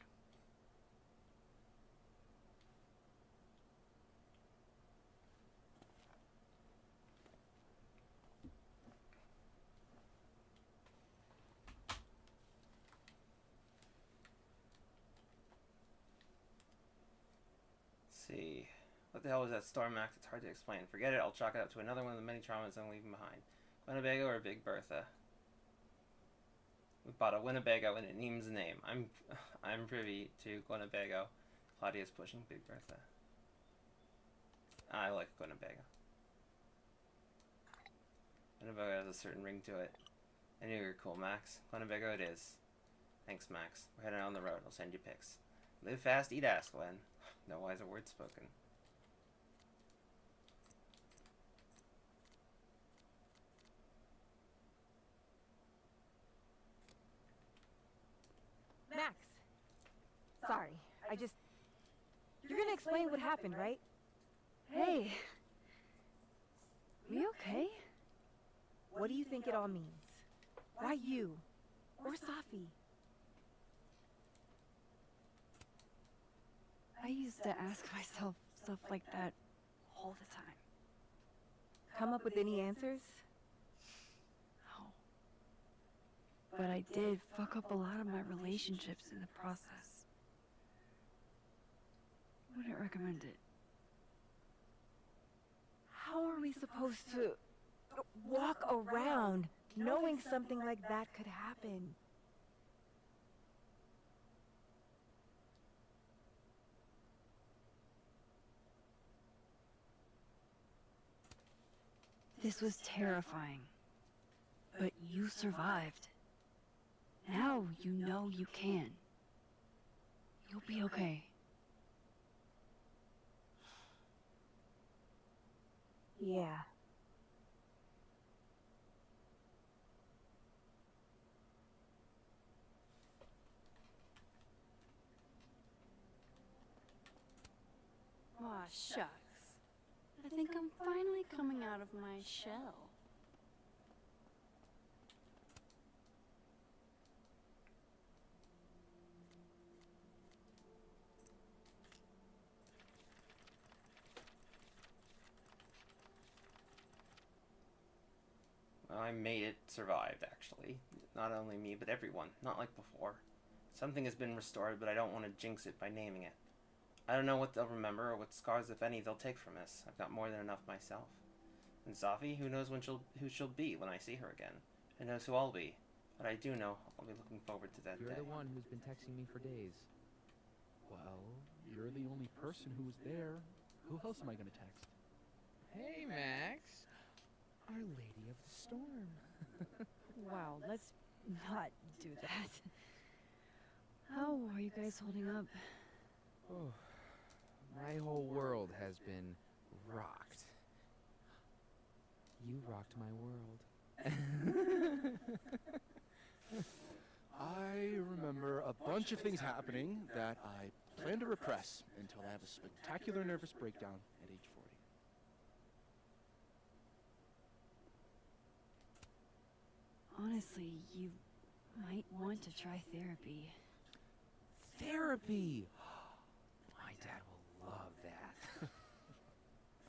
See. What the hell was that storm, Max? It's hard to explain. Forget it, I'll chalk it up to another one of the many traumas I'm leaving behind. Winnebago or Big Bertha? We bought a Winnebago and it names the name. I'm privy to Winnebago. Claudia's pushing Big Bertha. I like Winnebago. Winnebago has a certain ring to it. I knew you were cool, Max. Winnebago it is. Thanks, Max. We're heading on the road. I'll send you pics. Live fast, eat ass, Glenn. No wiser words spoken. Max. Sorry, You're gonna explain what happened, right? Hey. We okay? What do you think it all means? Why you? Or Safi? I used to ask myself stuff like that all the time. Come up with any answers? No. But I did fuck up a lot of my relationships in the process. Wouldn't recommend it. How are we supposed to walk around knowing something like that could happen? This was terrifying. But you survived. Now you know you can. You'll be okay. Yeah. Aw, shucks. I think I'm finally coming out of my shell. Well, I made it, survived, actually. Not only me, but everyone. Not like before. Something has been restored, but I don't want to jinx it by naming it. I don't know what they'll remember or what scars, if any, they'll take from this. I've got more than enough myself. And Safi, who knows who she'll be when I see her again? Who knows who I'll be? But I do know I'll be looking forward to that You're day. the one who's been texting me for days. Well, you're the only person who was there. Who else am I gonna text? Hey, Max. Our Lady of the Storm. Wow, let's not do that. How are you guys holding up? Oh, my whole world has been rocked. You rocked my world. I remember a bunch of things happening that I plan to repress until I have a spectacular nervous breakdown at age 40. Honestly, you might want to try therapy. Therapy! My dad will love that.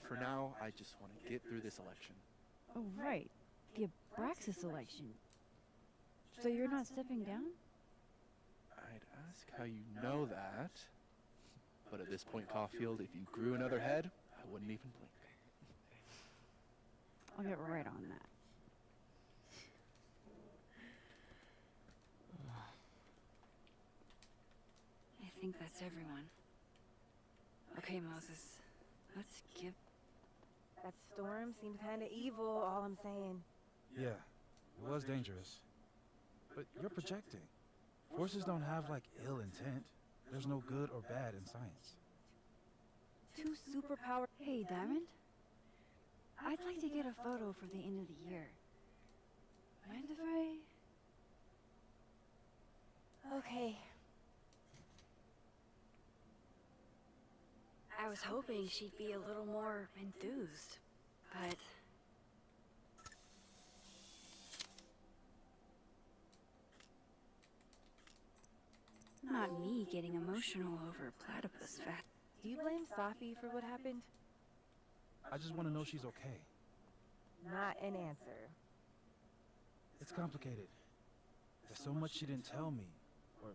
For now, I just want to get through this election. Oh, right. The Abraxas election. So you're not stepping down? I'd ask how you know that. But at this point, Caulfield, if you grew another head, I wouldn't even blink. I'll get right on that. I think that's everyone. Okay, Moses. Let's give... That storm seemed kinda evil, all I'm saying. Yeah, it was dangerous. But you're projecting. Forces don't have, like, ill intent. There's no good or bad in science. Two superpower... Hey, Diamond? I'd like to get a photo for the end of the year. Mind if I... Okay. I was hoping she'd be a little more enthused, but... Not me getting emotional over platypus fat. Do you blame Safi for what happened? I just want to know she's okay. Not an answer. It's complicated. There's so much she didn't tell me. Or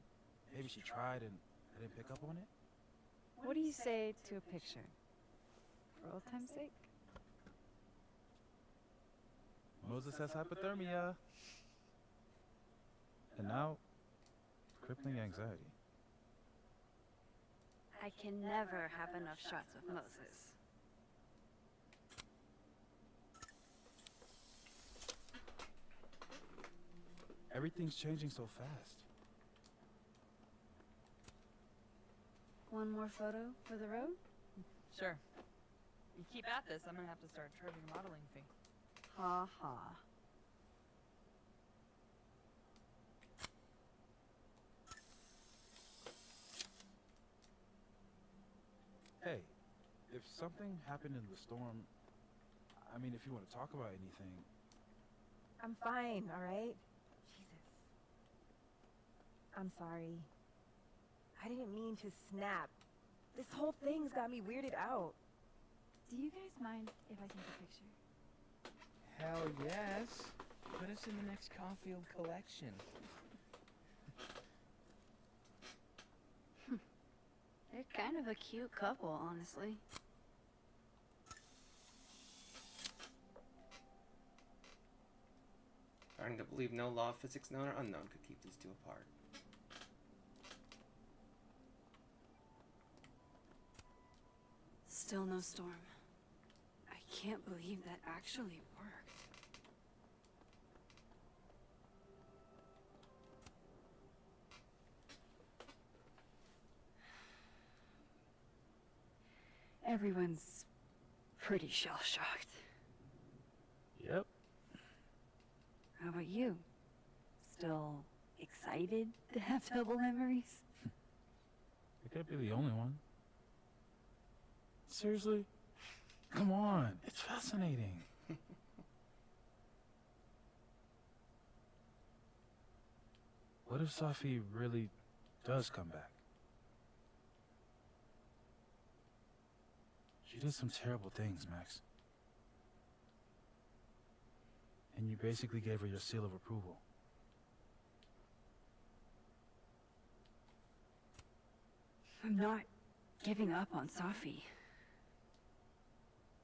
maybe she tried and I didn't pick up on it. What do you say to a picture? For old time's sake? Moses has hypothermia. And now, crippling anxiety. I can never have enough shots of Moses. Everything's changing so fast. One more photo for the road? Sure. You keep at this, I'm gonna have to start charging a modeling fee. Ha ha. Hey, if something happened in the storm, I mean, if you want to talk about anything, I'm fine, alright? Jesus. I'm sorry. I didn't mean to snap. This whole thing's got me weirded out. Do you guys mind if I take a picture? Hell yes. Put us in the next Caulfield collection. They're kind of a cute couple, honestly. Starting to believe no law of physics known or unknown could keep these two apart. Still no storm. I can't believe that actually worked. Everyone's pretty shell-shocked. yep. How about you? Still excited to have double memories? I could be the only one. Seriously? Come on, it's fascinating. What if Safi really does come back? She did some terrible things, Max. And you basically gave her your seal of approval. I'm not giving up on Safi.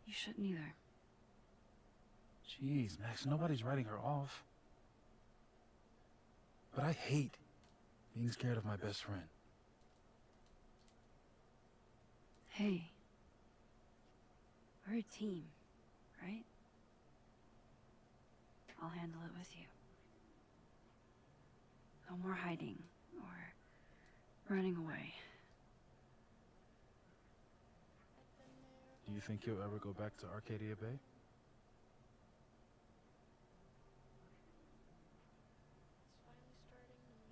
You shouldn't either. Jeez, Max, nobody's writing her off. But I hate being scared of my best friend. Hey. We're a team, right? I'll handle it with you. No more hiding or running away. Do you think you'll ever go back to Arcadia Bay?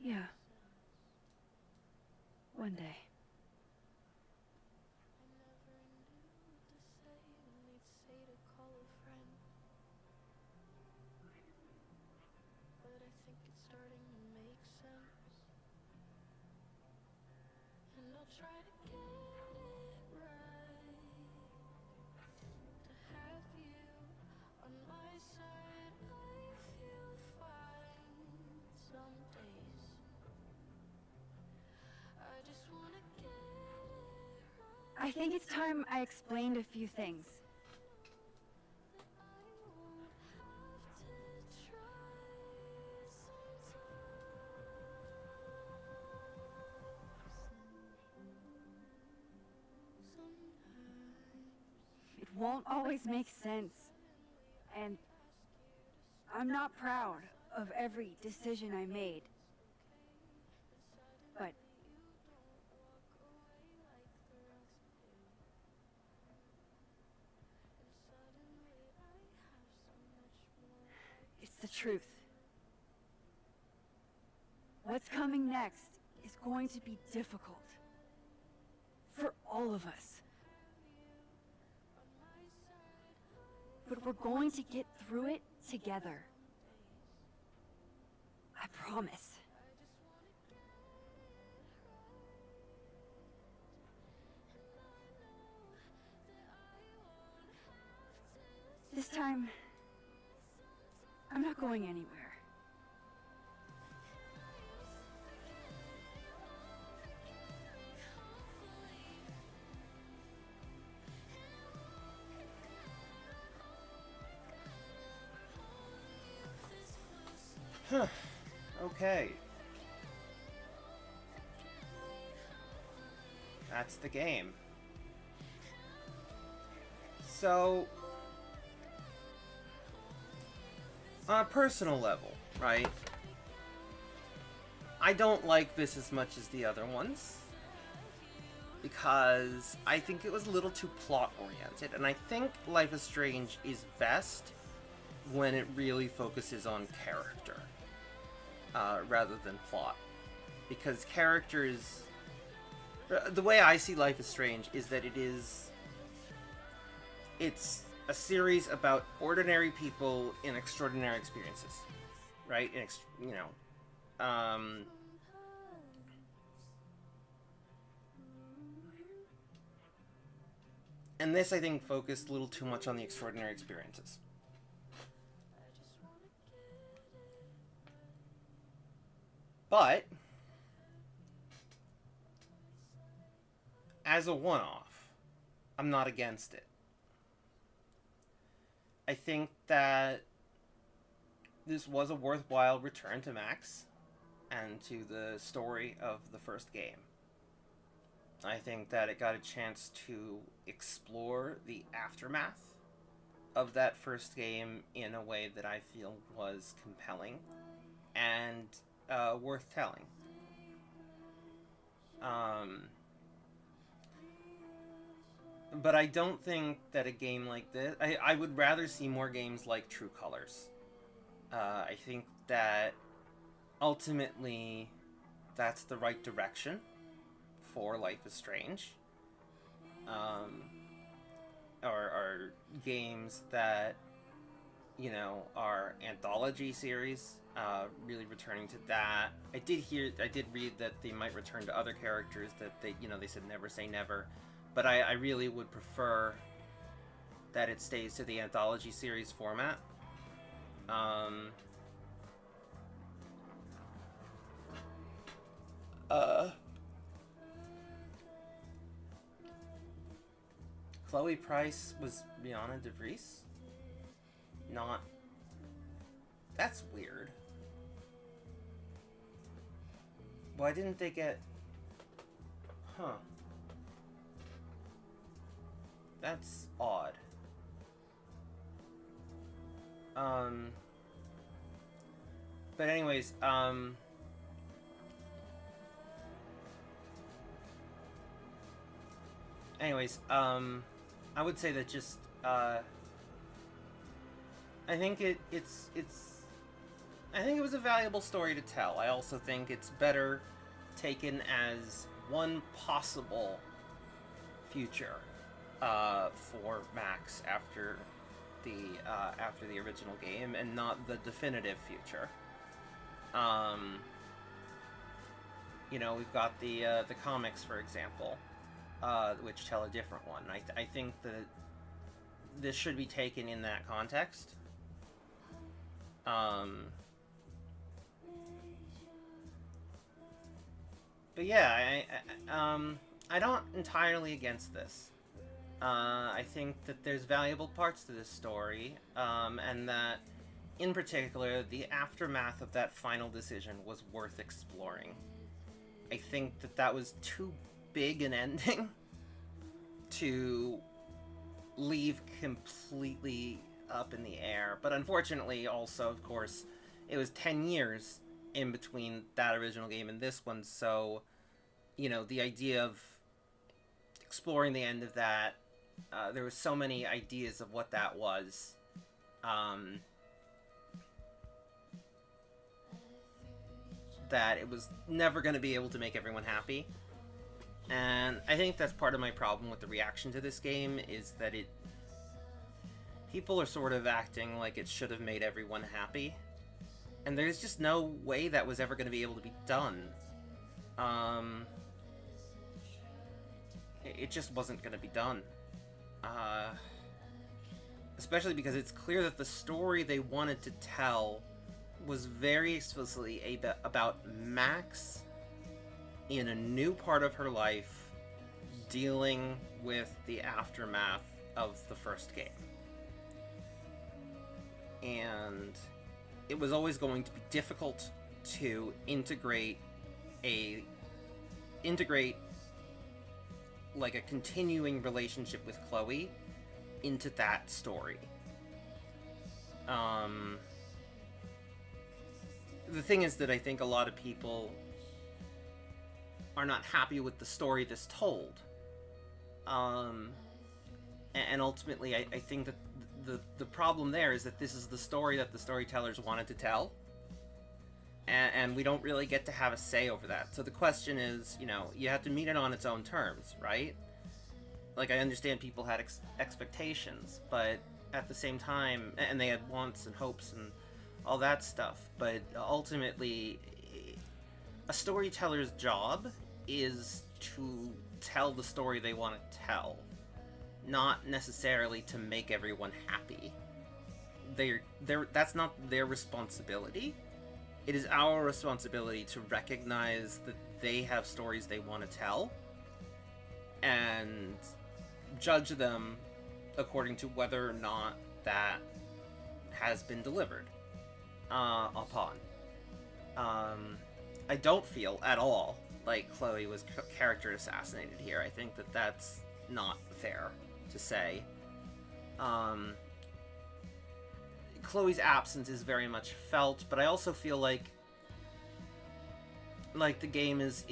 Yeah. One day. I think it's time I explained a few things. It won't always make sense. And I'm not proud of every decision I made. But it's the truth. What's coming next is going to be difficult. For all of us. But we're going to get through it together. I promise. This time, I'm not going anywhere. Huh. Okay. That's the game. So, on a personal level, right? I don't like this as much as the other ones. Because I think it was a little too plot-oriented. And I think Life is Strange is best when it really focuses on character. Rather than plot. Because characters... The way I see Life is Strange is that it's a series about ordinary people in extraordinary experiences. Right? And this, I think, focused a little too much on the extraordinary experiences. But, as a one-off, I'm not against it. I think that this was a worthwhile return to Max and to the story of the first game. I think that it got a chance to explore the aftermath of that first game in a way that I feel was compelling and worth telling. But I don't think that a game like this... I would rather see more games like True Colors. I think that ultimately that's the right direction for Life is Strange. Or games that, you know, are anthology series, really returning to that. I did read that they might return to other characters that they said never say never. But I really would prefer that it stays to the anthology series format. Chloe Price was Rihanna DeVries? Not... That's weird. Why didn't they get... Huh. That's odd. But anyways, I would say that just, I think I think it was a valuable story to tell. I also think it's better taken as one possible future, for Max after the original game, and not the definitive future. You know, we've got the comics, for example, which tell a different one. I think that this should be taken in that context. But yeah, I don't entirely against this. I think that there's valuable parts to this story, and that, in particular, the aftermath of that final decision was worth exploring. I think that was too big an ending to leave completely up in the air. But unfortunately, also, of course, it was 10 years in between that original game and this one, so, you know, the idea of exploring the end of that, there were so many ideas of what that was. That it was never going to be able to make everyone happy. And I think that's part of my problem with the reaction to this game, is that people are sort of acting like it should have made everyone happy. And there's just no way that was ever going to be able to be done. It just wasn't going to be done. Especially because it's clear that the story they wanted to tell was very explicitly about Max in a new part of her life dealing with the aftermath of the first game. And it was always going to be difficult to integrate like a continuing relationship with Chloe into that story. The thing is that I think a lot of people are not happy with the story this told. And ultimately, I think that the problem there is that this is the story that the storytellers wanted to tell. And we don't really get to have a say over that. So the question is, you know, you have to meet it on its own terms, right? Like, I understand people had expectations, but at the same time, and they had wants and hopes and all that stuff, but ultimately, a storyteller's job is to tell the story they want to tell, not necessarily to make everyone happy. That's not their responsibility. It is our responsibility to recognize that they have stories they want to tell, and judge them according to whether or not that has been delivered upon. I don't feel at all like Chloe was character assassinated here. I think that that's not fair to say. Chloe's absence is very much felt, but I also feel like the game is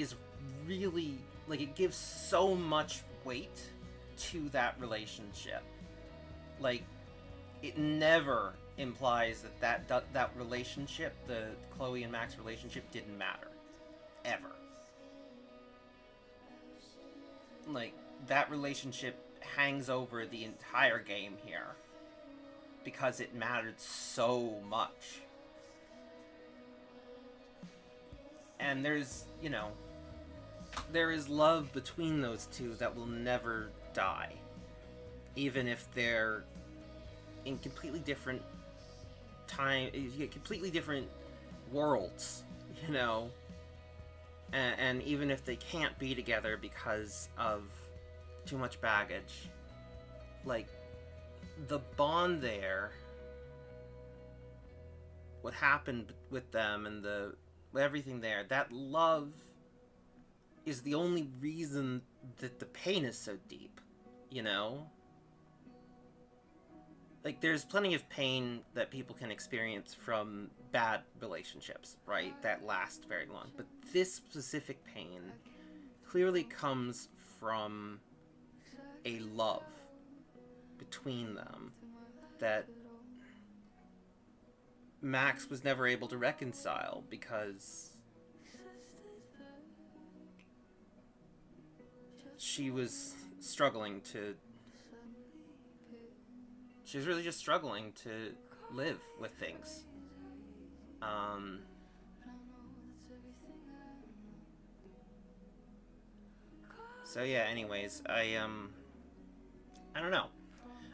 really, like, it gives so much weight to that relationship. Like, it never implies that relationship, the Chloe and Max relationship, didn't matter. Ever. Like, that relationship hangs over the entire game here because it mattered so much. And there's, you know, there is love between those two that will never die, even if they're in completely different completely different worlds, you know, and even if they can't be together because of too much baggage, like, the bond there, what happened with them and everything there, that love is the only reason that the pain is so deep, you know? Like, there's plenty of pain that people can experience from bad relationships, right? That last very long. But this specific pain clearly comes from a love between them that Max was never able to reconcile because she was struggling to... She was really just struggling to live with things. So yeah, anyways, I don't know.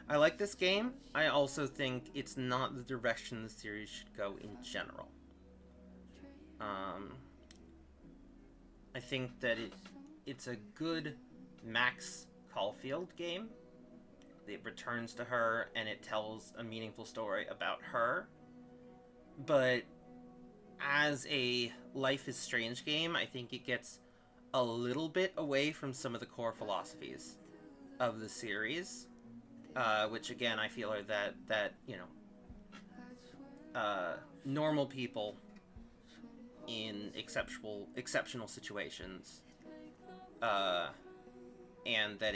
I like this game. I also think it's not the direction the series should go in general. I think that it's a good Max Caulfield game. It returns to her and it tells a meaningful story about her. But as a Life is Strange game, I think it gets a little bit away from some of the core philosophies of the series. Which again, I feel are that you know, normal people in exceptional situations, and that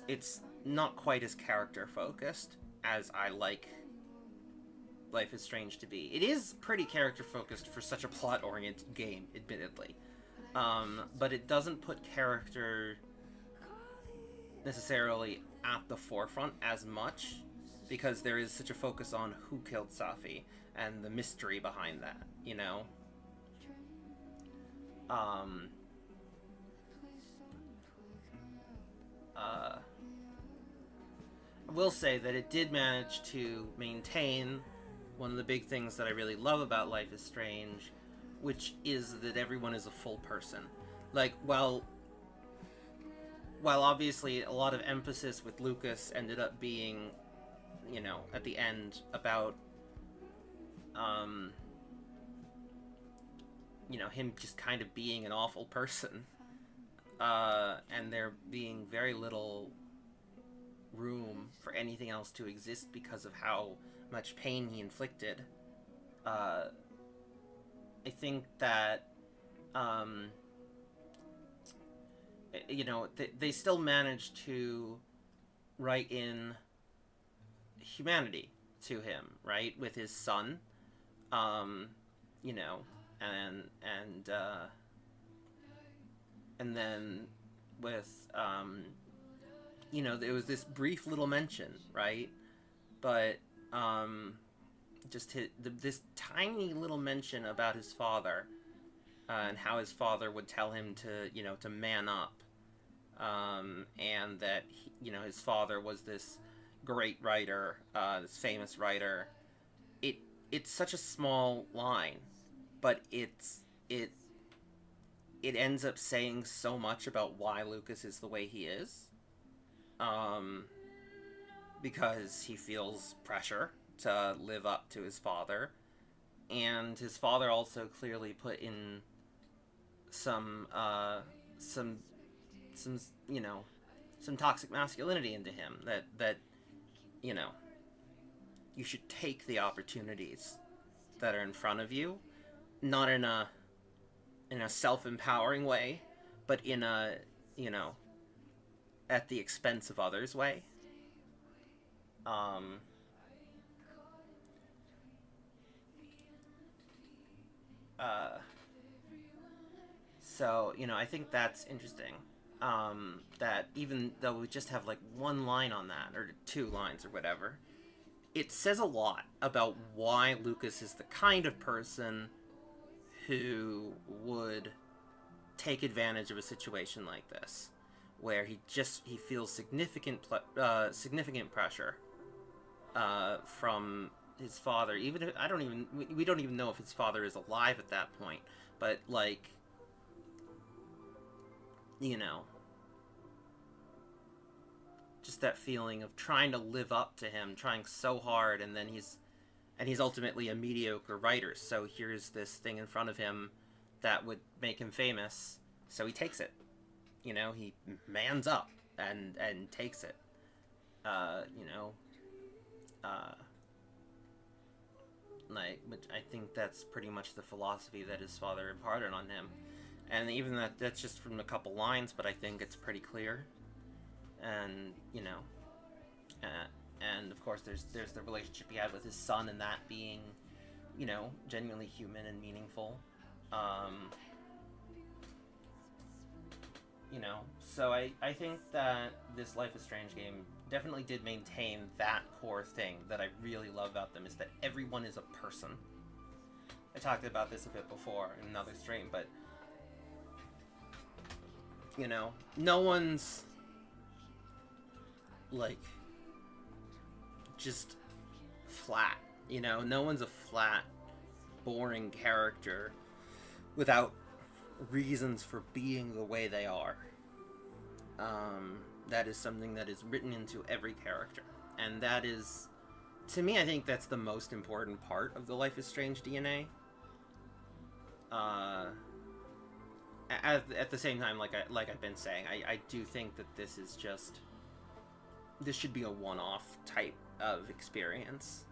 it's not quite as character focused as I like Life is Strange to be. It is pretty character focused for such a plot oriented game, admittedly, but it doesn't put character necessarily at the forefront as much because there is such a focus on who killed Safi and the mystery behind that, you know? I will say that it did manage to maintain one of the big things that I really love about Life is Strange, which is that everyone is a full person. Like, while obviously a lot of emphasis with Lucas ended up being, you know, at the end about, you know, him just kind of being an awful person, and there being very little room for anything else to exist because of how much pain he inflicted. I think that, you know, they still managed to write in humanity to him, right, with his son, you know, and then with, you know, there was this brief little mention, right, but just this tiny little mention about his father, and how his father would tell him to, you know, to man up, and that he, you know, his father was this great writer, this famous writer. It's such a small line, but it ends up saying so much about why Lucas is the way he is, because he feels pressure to live up to his father, and his father also clearly put in some you know, some toxic masculinity into him, that you know, you should take the opportunities that are in front of you, not in a self-empowering way, but in a, you know, at the expense of others way. So, you know, I think that's interesting. That even though we just have like one line on that, or 2 lines or whatever, it says a lot about why Lucas is the kind of person who would take advantage of a situation like this, where he feels significant pressure from his father. Even if we don't even know if his father is alive at that point, but like, you know, that feeling of trying to live up to him, trying so hard, and then he's ultimately a mediocre writer. So here's this thing in front of him that would make him famous, so he takes it. You know, he mans up and takes it. Which I think that's pretty much the philosophy that his father imparted on him. And even that's just from a couple lines, but I think it's pretty clear. And, and of course there's the relationship he had with his son, and that being, genuinely human and meaningful. So I think that this Life is Strange game definitely did maintain that core thing that I really love about them, is that everyone is a person. I talked about this a bit before in another stream, but no one's like just flat, no one's a flat, boring character without reasons for being the way they are. That is something that is written into every character, and that is, to me, I think that's the most important part of the Life is Strange DNA. At the same time, like I've been saying, I do think that this should be a one-off type of experience.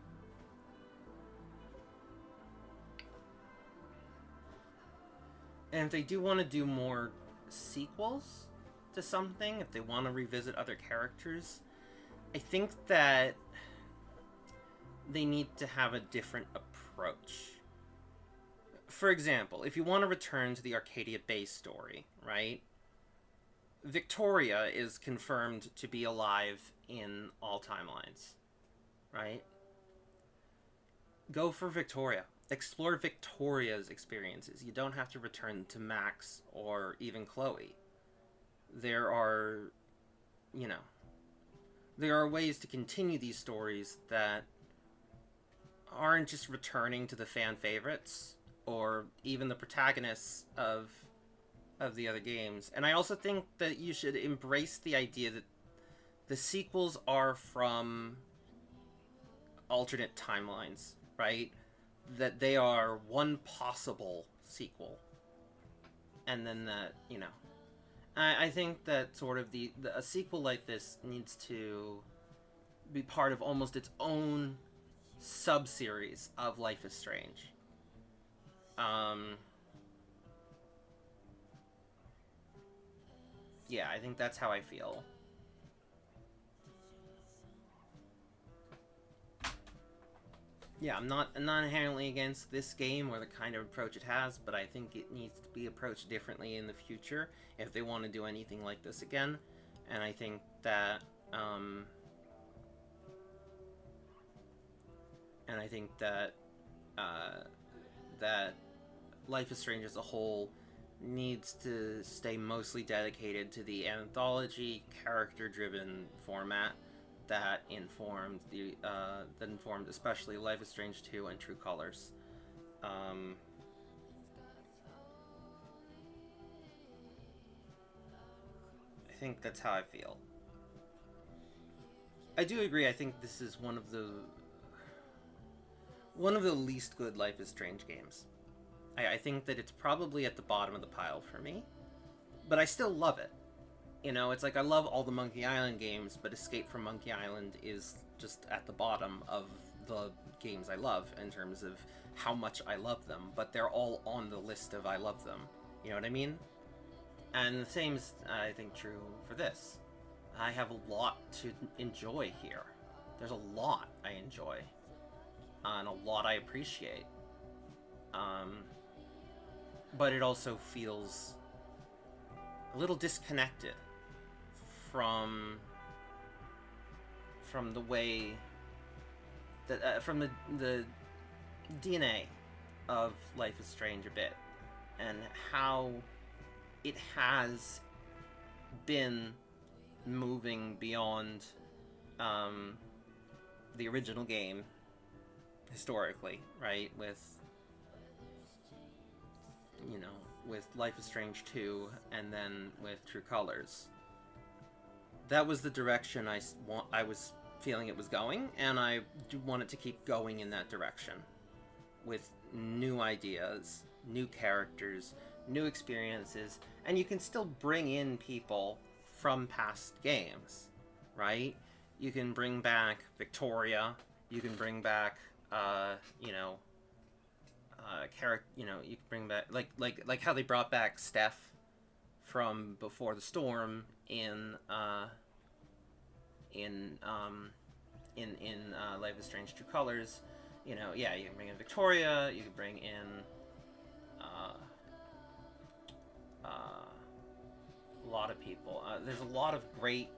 And if they do want to do more sequels to something, if they want to revisit other characters, I think that they need to have a different approach. For example, if you want to return to the Arcadia Bay story, right? Victoria is confirmed to be alive in all timelines, right? Go for Victoria. Explore Victoria's experiences. You don't have to return to Max or even Chloe. There are ways to continue these stories that aren't just returning to the fan favorites or even the protagonists of the other games. And I also think that you should embrace the idea that the sequels are from alternate timelines, right? That they are one possible sequel. And then that, I think that sort of a sequel like this needs to be part of almost its own sub-series of Life is Strange. Yeah, I think that's how I feel. Yeah, I'm not inherently against this game or the kind of approach it has, but I think it needs to be approached differently in the future if they want to do anything like this again. And I think that, that Life is Strange as a whole needs to stay mostly dedicated to the anthology, character-driven format that informed especially Life is Strange 2 and True Colors. I think that's how I feel. I do agree. I think this is one of the least good Life is Strange games. I think that it's probably at the bottom of the pile for me, but I still love it. It's like I love all the Monkey Island games, but Escape from Monkey Island is just at the bottom of the games I love in terms of how much I love them, but they're all on the list of I love them. You know what I mean? And the same is, I think, true for this. I have a lot to enjoy here. There's a lot I enjoy, and a lot I appreciate. But it also feels a little disconnected from the way that from the DNA of Life is Strange a bit, and how it has been moving beyond the original game historically, right? With Life is Strange 2 and then with True Colors. that was the direction I was feeling it was going, and I do want it to keep going in that direction with new ideas, new characters, new experiences, and you can still bring in people from past games, right? You can bring back Victoria, you can bring back, you can bring back, like how they brought back Steph from Before the Storm in Life is Strange True Colors. You know, yeah, you can bring in Victoria, you can bring in a lot of people. There's a lot of great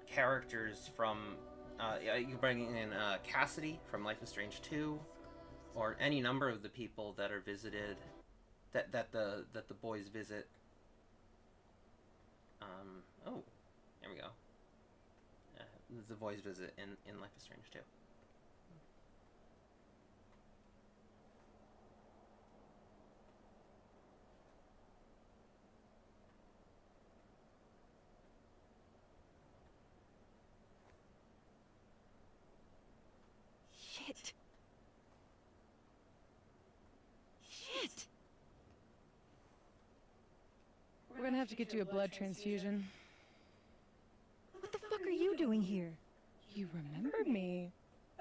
characters from, you can bring in Cassidy from Life is Strange 2, or any number of the people that are visited, that the boys visit. Oh, there we go. The boys visit in Life is Strange 2. Shit. Shit. We're gonna have to get you a blood transfusion. What the fuck are you doing here? You remembered me.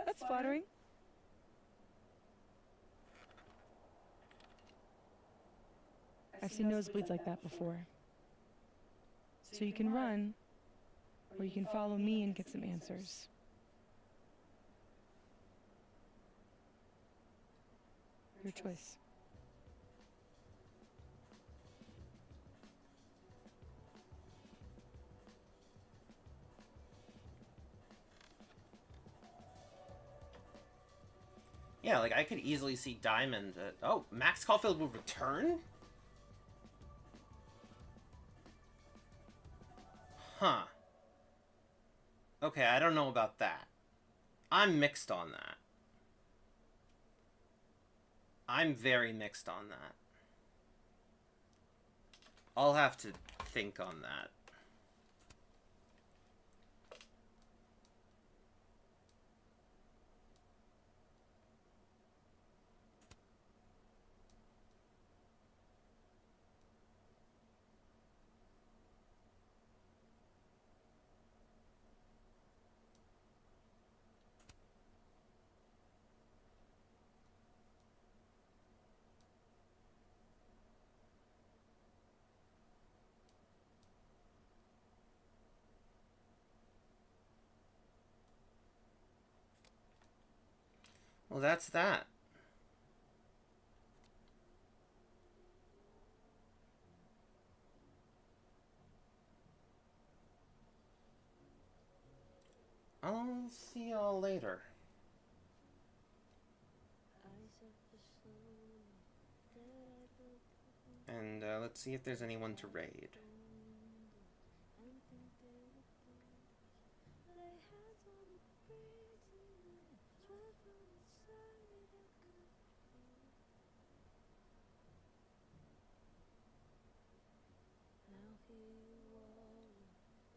That's flattering. I've seen nosebleeds like that before. So you can run, or you can follow me and get some answers. Your choice. Yeah, like, I could easily see Diamond... oh, Max Caulfield will return? Huh. Okay, I don't know about that. I'm mixed on that. I'm very mixed on that. I'll have to think on that. Well, that's that. I'll see y'all later. And let's see if there's anyone to raid.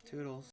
Toodles.